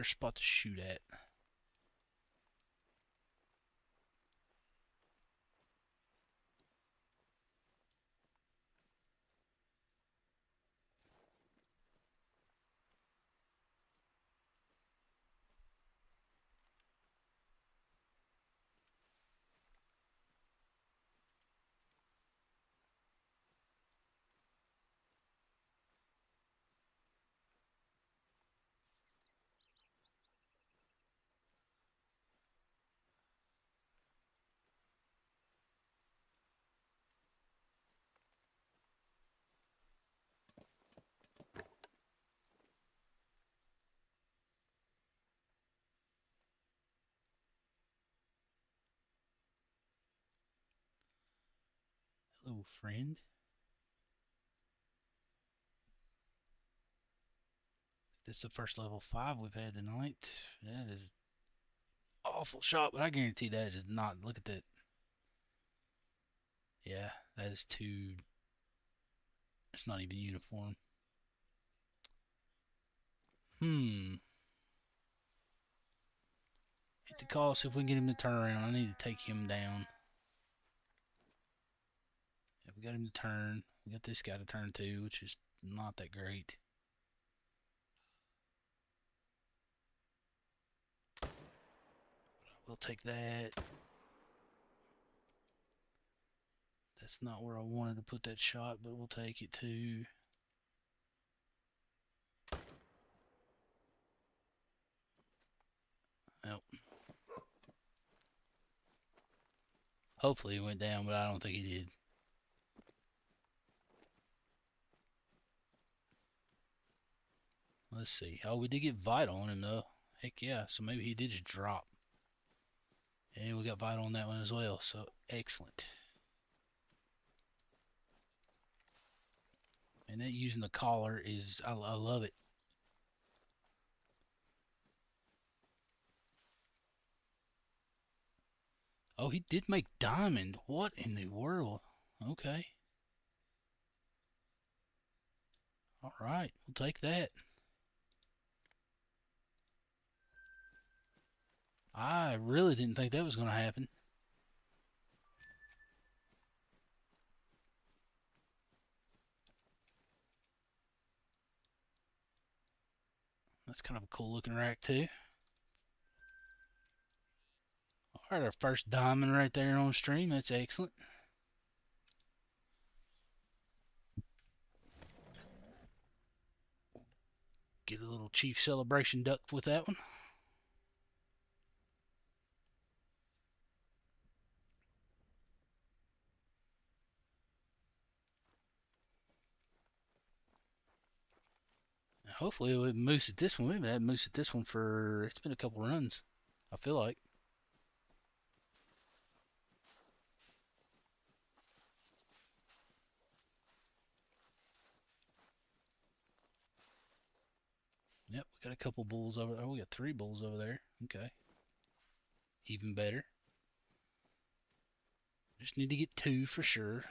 spot to shoot at. Hello, friend. This is the first level 5 we've had tonight. That is awful shot, but I guarantee that is not. Look at that. Yeah, that is too. It's not even uniform. Hit the call, see if we can get him to turn around. I need to take him down. Yeah, we got him to turn. We got this guy to turn too, which is not that great. We'll take that. That's not where I wanted to put that shot, but we'll take it too. Nope. Hopefully he went down, but I don't think he did. Let's see. Oh, we did get Vital on him though. Heck yeah. So maybe he did just drop. And we got Vital on that one as well. So excellent. And that using the collar is, I love it. Oh, he did make diamond. What in the world? Okay. All right. We'll take that. I really didn't think that was going to happen. That's kind of a cool looking rack too. All right, our first diamond right there on stream. That's excellent. Get a little Chief Celebration duck with that one. Hopefully we'll moose at this one. We haven't had moose at this one for, it's been a couple runs, I feel like. Yep, we got a couple bulls over there. Oh, we got 3 bulls over there. Okay. Even better. Just need to get 2 for sure.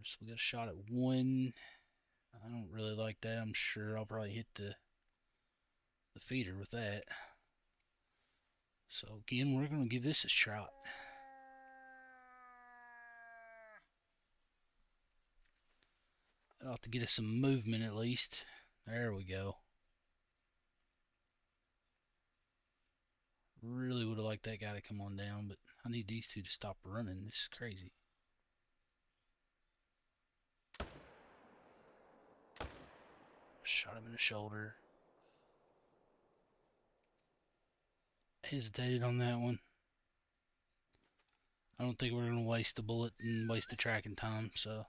So we got a shot at 1. I don't really like that. I'm sure I'll probably hit the feeder with that. So again, we're going to give this a shot. That'll have to get us some movement at least. There we go. Really would have liked that guy to come on down, but I need these 2 to stop running. This is crazy. Shot him in the shoulder. Hesitated on that one. I don't think we're going to waste the bullet and waste the tracking time, so.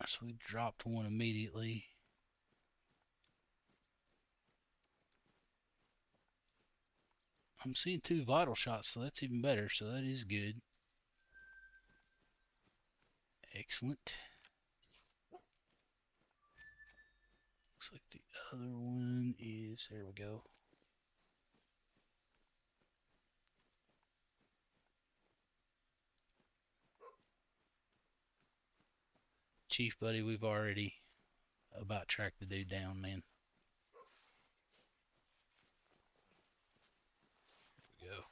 So we dropped 1 immediately. I'm seeing 2 vital shots, so that's even better, so that is good. Excellent. Looks like the other one is, there we go. Chief buddy, we've already about tracked the dude down, man. Here we go.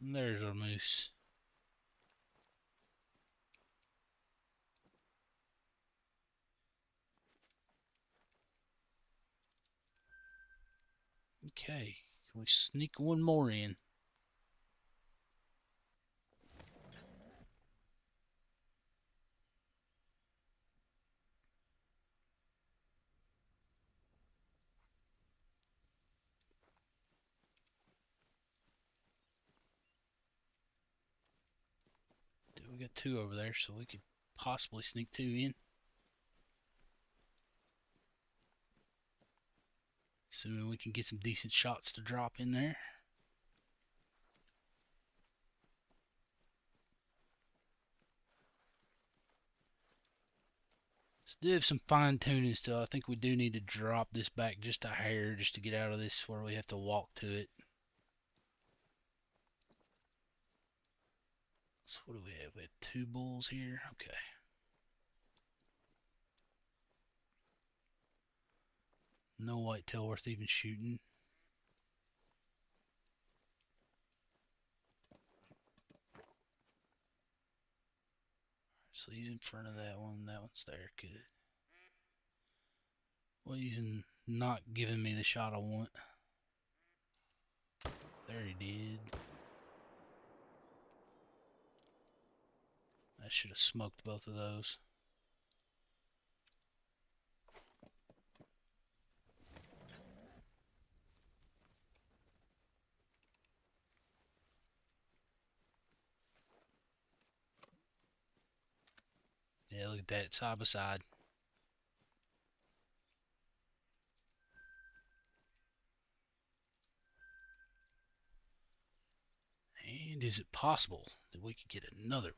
And there's our moose. Okay, can we sneak one more in? We got two over there, so we could possibly sneak two in. Assuming we can get some decent shots to drop in there. Let's do some fine tuning still. I think we do need to drop this back just a hair just to get out of this where we have to walk to it. So what do we have? We have two bulls here. Okay. No whitetail worth even shooting. So he's in front of that one. That one's there. Good. Well, he's not giving me the shot I want. There he did. I should have smoked both of those. Yeah, look at that, side by side. And is it possible that we could get another one?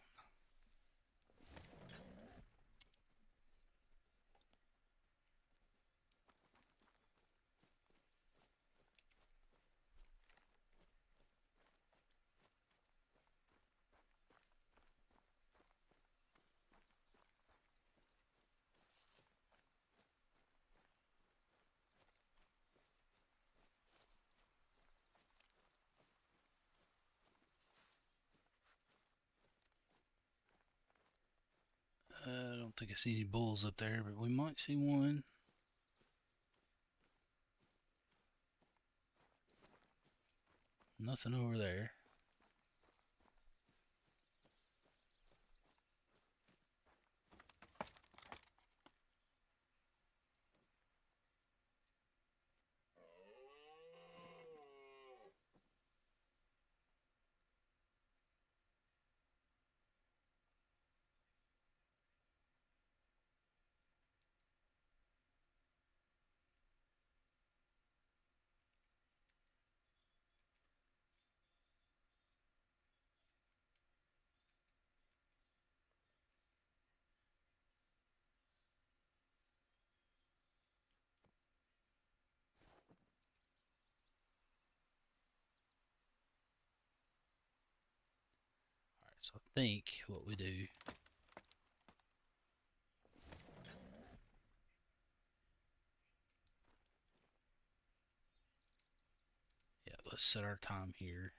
I don't think I see any bulls up there, but we might see one. Nothing over there. Alright, so I think what we do, yeah, let's set our time here.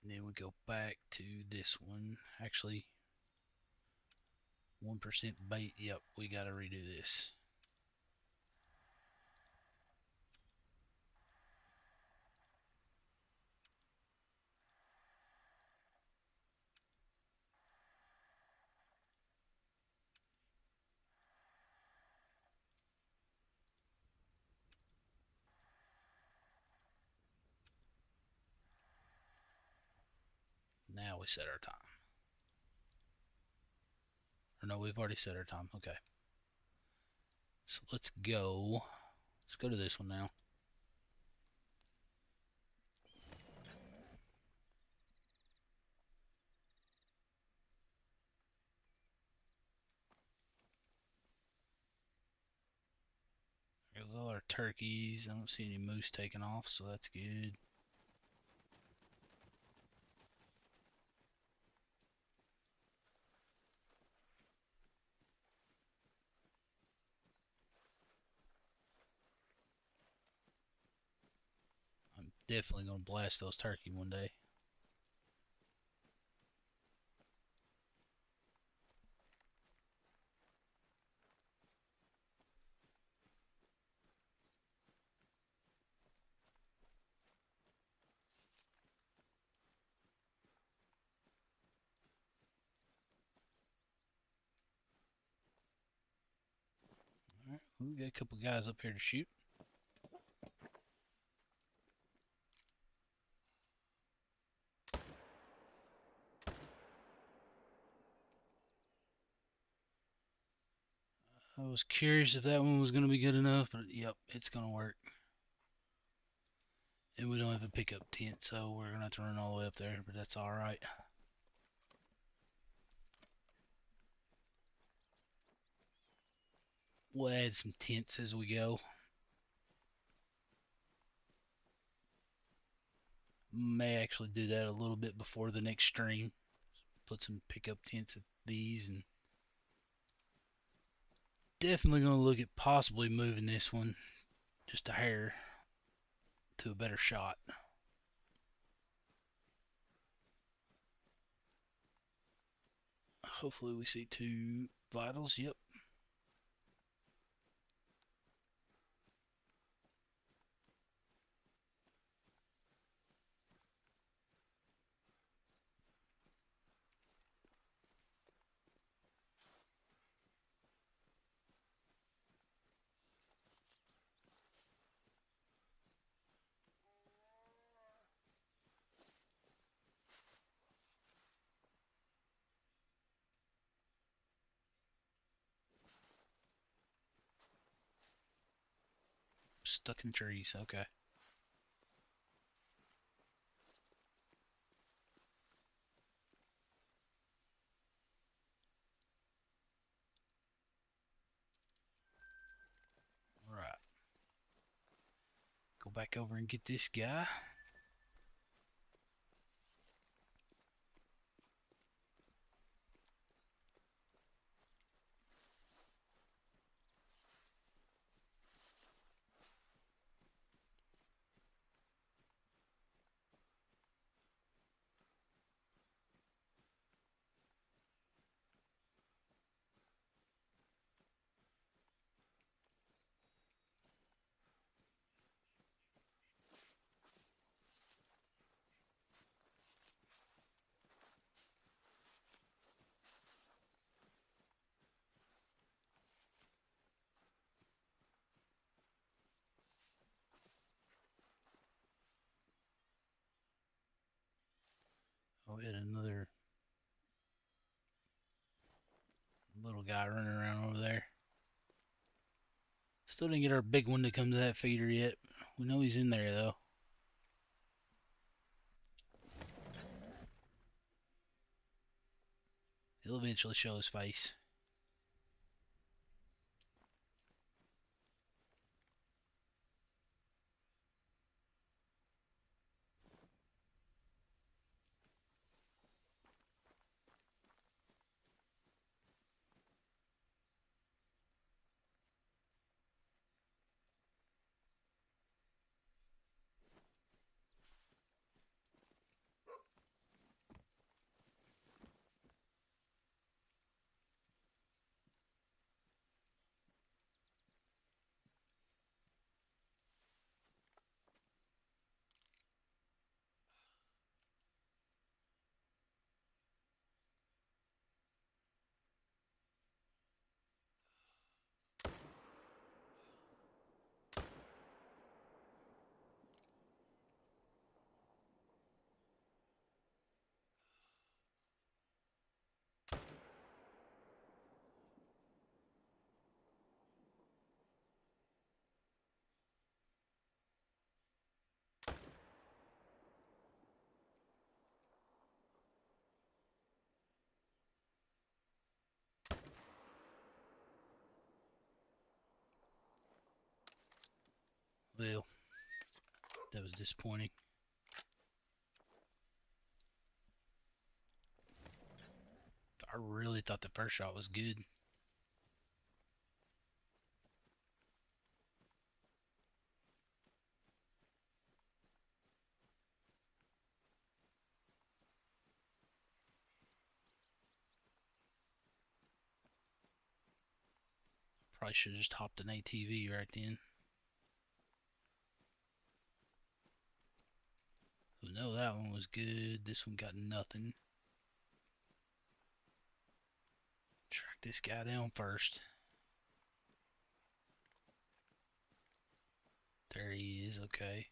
And then we go back to this one. Actually, 1% bait. Yep, we got to redo this. Now we set our time. Or no, we've already set our time. Okay. So let's go. Let's go to this one now. There's all our turkeys. I don't see any moose taking off, so that's good. I'm definitely going to blast those turkey one day. Alright, we got a couple guys up here to shoot. I was curious if that one was going to be good enough, but yep, it's going to work. And we don't have a pickup tent, so we're going to have to run all the way up there, but that's alright. We'll add some tents as we go. May actually do that a little bit before the next stream. Put some pickup tents at these, and definitely going to look at possibly moving this one just a hair to a better shot. Hopefully we see 2 vitals. Yep. Stuck in trees. Okay. Alright. Go back over and get this guy. Oh, we had another little guy running around over there. Still didn't get our big one to come to that feeder yet. We know he's in there, though. He'll eventually show his face. Well, that was disappointing. I really thought the first shot was good. Probably should have just hopped an ATV right then. So no, that one was good. This one got nothing. Track this guy down first. There he is, okay.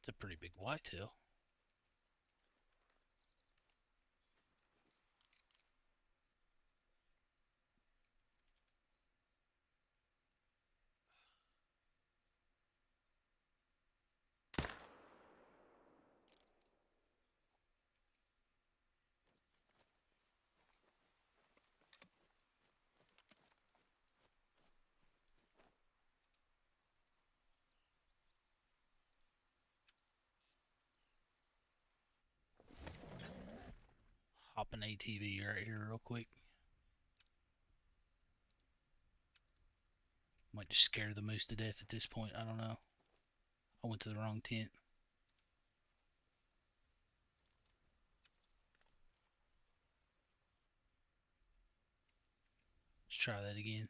It's a pretty big whitetail. Hop an ATV right here real quick. Might just scare the moose to death at this point. I don't know. I went to the wrong tent. Let's try that again.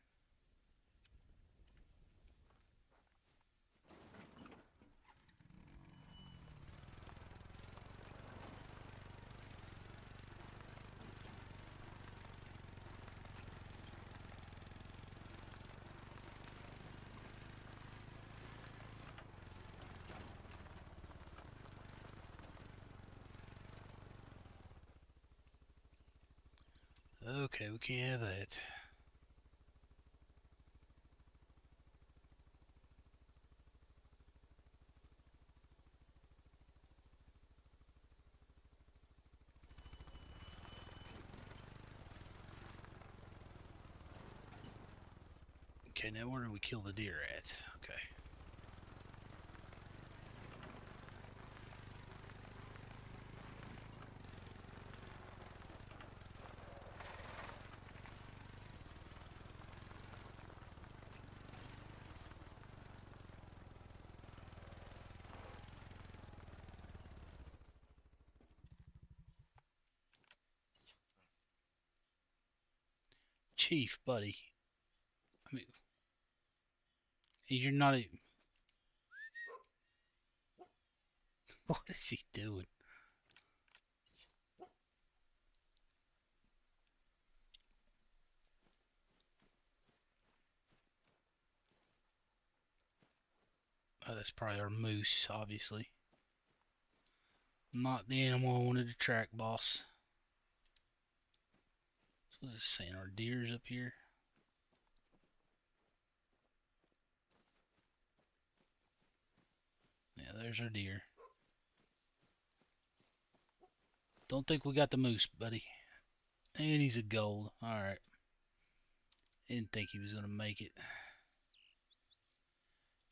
Okay, we can't have that. Okay, now where do we kill the deer at? Okay. Chief, buddy. I mean, you're not a... What is he doing? Oh, that's probably our moose, obviously. Not the animal I wanted to track, boss. So what's this saying? Our deer's up here? Yeah, there's our deer. Don't think we got the moose, buddy. And he's a gold. Alright. Didn't think he was going to make it.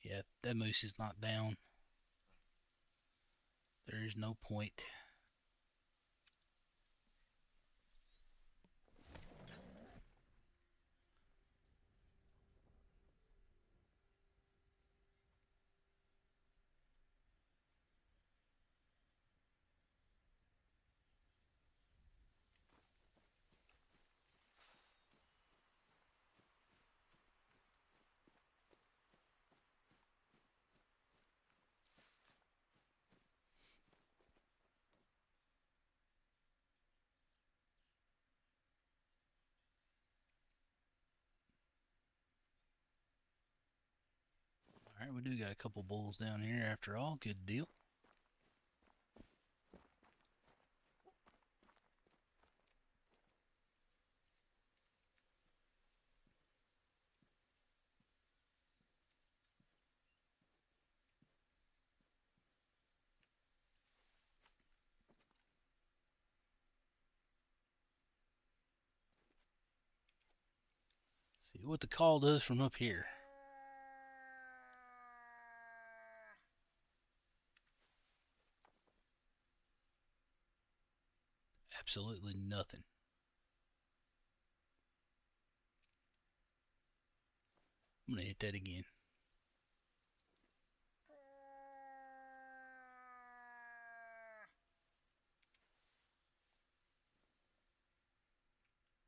Yeah, that moose is not down. There is no point. Alright, we do got a couple bulls down here after all. Good deal. See what the call does from up here. Absolutely nothing. I'm gonna hit that again.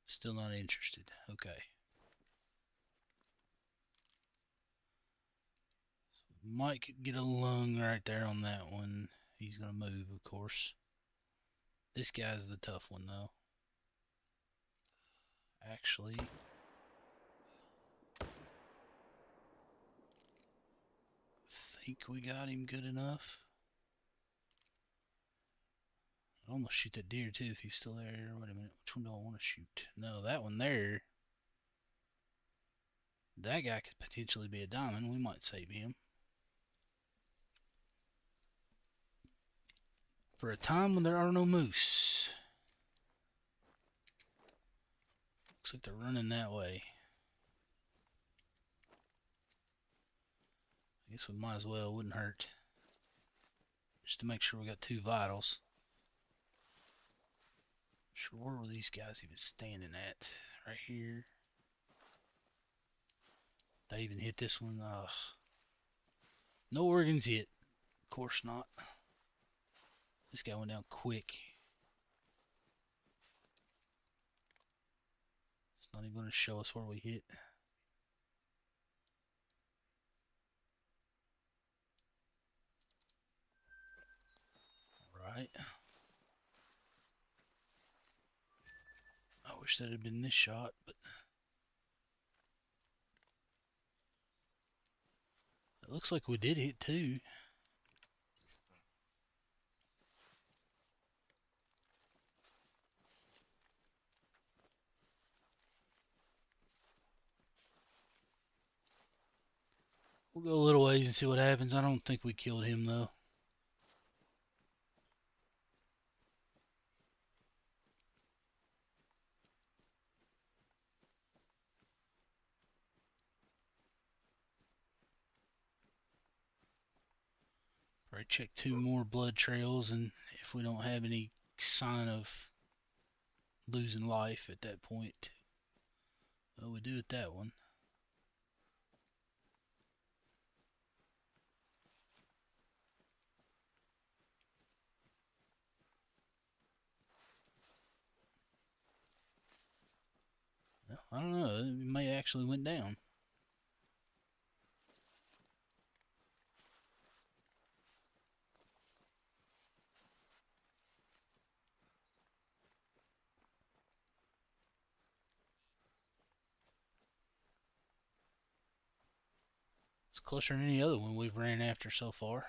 Still not interested. Okay. So Mike could get a lung right there on that one. He's gonna move, of course. This guy's the tough one, though. Actually, think we got him good enough. I'd almost shoot that deer too if he's still there. Wait a minute, which one do I want to shoot? No, that one there. That guy could potentially be a diamond. We might save him. For a time when there are no moose. Looks like they're running that way. I guess we might as well, wouldn't hurt. Just to make sure we got 2 vitals. Sure, where were these guys even standing at? Right here. They even hit this one. Ugh. No organs hit. Of course not. This guy went down quick. It's not even going to show us where we hit. Alright. I wish that had been this shot, but it looks like we did hit 2. We'll go a little ways and see what happens. I don't think we killed him, though. Probably check 2 more blood trails, and if we don't have any sign of losing life at that point, well, we do at that one. Well, I don't know. It may actually went down. It's closer than any other one we've ran after so far.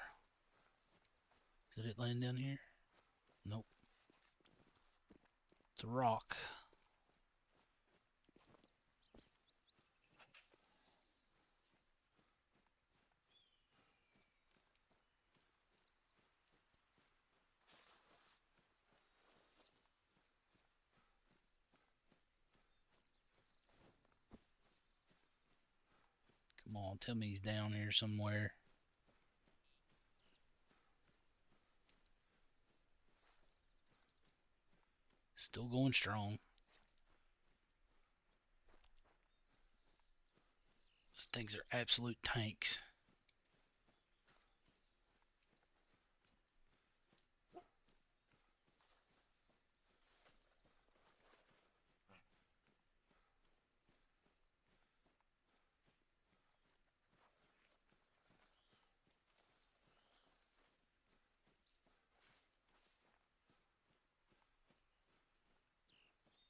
Did it land down here? Nope. It's a rock. Come on, tell me he's down here somewhere. Still going strong. Those things are absolute tanks.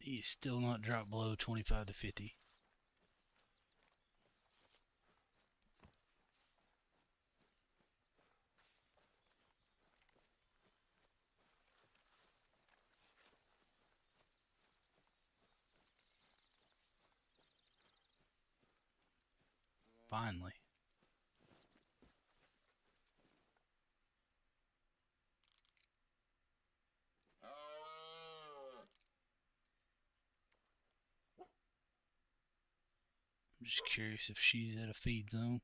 He is still not dropped below 25 to 50. Finally. just curious if she's at a feed zone.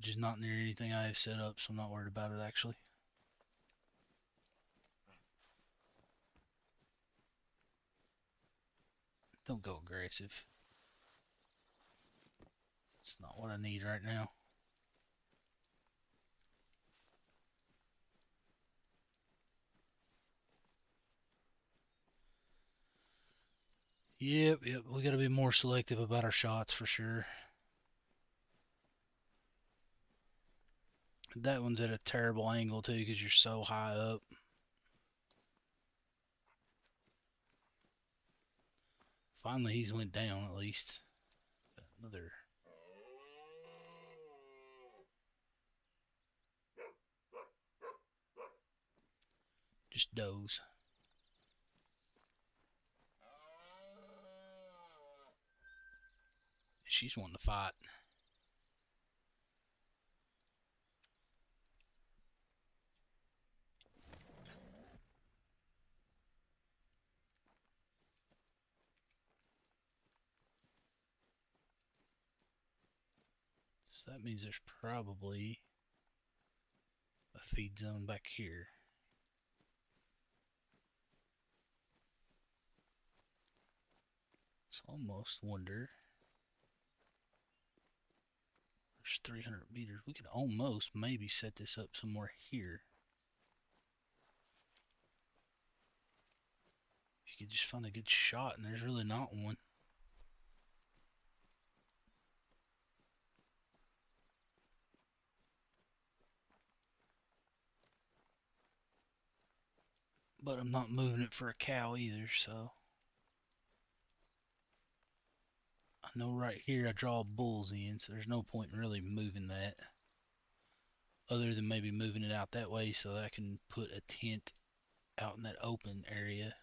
Just not near anything I have set up, so I'm not worried about it actually. Don't go aggressive. It's not what I need right now. Yep, we gotta be more selective about our shots for sure. That one's at a terrible angle too because you're so high up. Finally, he's went down at least. Another. Just doze. She's wanting to fight. So that means there's probably a feed zone back here. It's almost wonder. There's 300 meters. We could almost maybe set this up somewhere here. If you could just find a good shot, and there's really not one. But I'm not moving it for a cow either, so. I know right here I draw bulls in, so there's no point in really moving that. Other than maybe moving it out that way so that I can put a tent out in that open area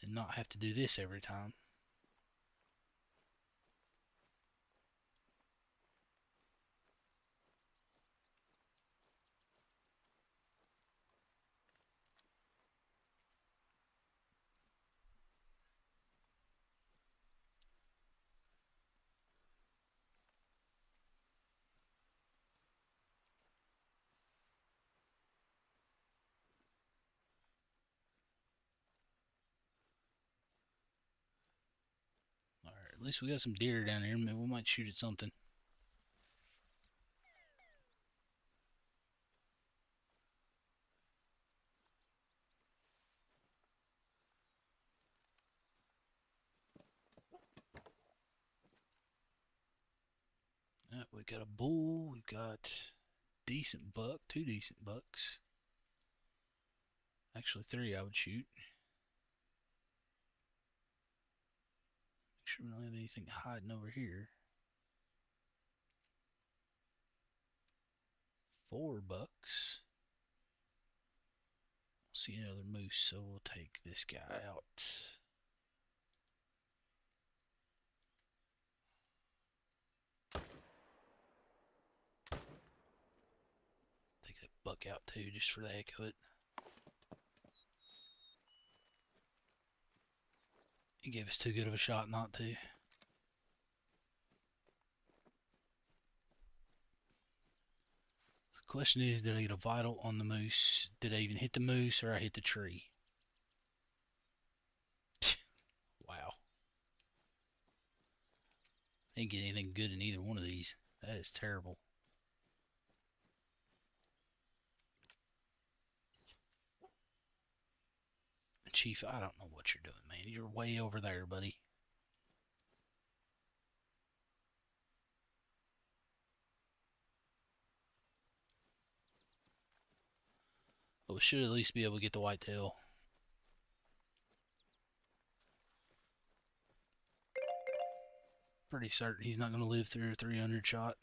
and not have to do this every time. Alright, at least we got some deer down here. Maybe we might shoot at something. We got a bull, we've got decent buck, 2 decent bucks. Actually 3 I would shoot. Make sure we don't have anything hiding over here. 4 bucks. See another moose, so we'll take this guy out. Take that buck out too, just for the heck of it. He gave us too good of a shot not to. The question is, did I get a vital on the moose? Did I even hit the moose, or I hit the tree? Wow. I didn't get anything good in either one of these. That is terrible. Chief, I don't know what you're doing, man. You're way over there, buddy. But we should at least be able to get the whitetail. Pretty certain he's not going to live through a 300 shot.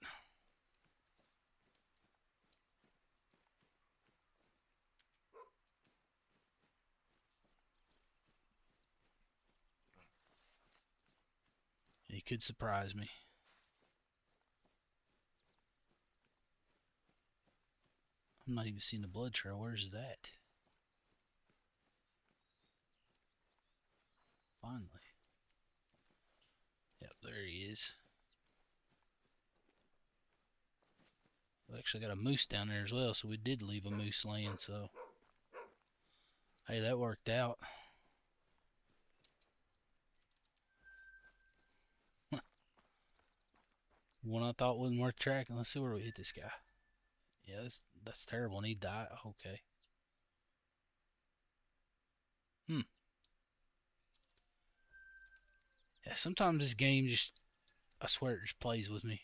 He could surprise me. I'm not even seeing the blood trail. Where's it at? Finally. There he is. We actually got a moose down there as well, so we did leave a moose laying, so hey, that worked out. One I thought wasn't worth tracking. Let's see where we hit this guy. Yeah, that's terrible. And he died. Okay. Hmm. Yeah, sometimes this game just, I swear it just plays with me.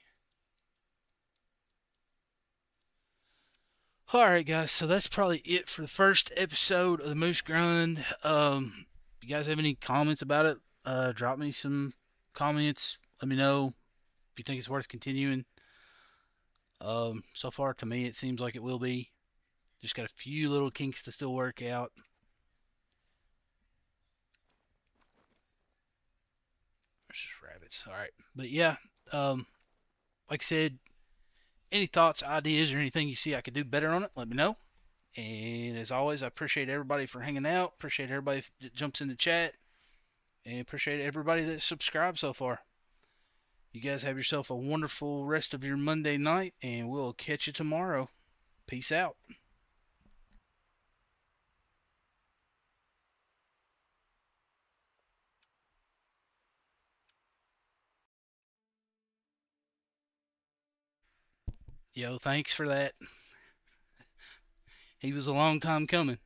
Alright, guys, so that's probably it for the first episode of the Moose Grind. If you guys have any comments about it, drop me some comments. Let me know if you think it's worth continuing. So far, to me, it seems like it will be. Just got a few little kinks to still work out. There's just rabbits. Alright, but yeah, like I said, any thoughts, ideas, or anything you see I could do better on it, let me know. And as always, I appreciate everybody for hanging out. Appreciate everybody that jumps in the chat. And appreciate everybody that subscribed so far. You guys have yourself a wonderful rest of your Monday night, and we'll catch you tomorrow. Peace out. Yo, thanks for that. He was a long time coming.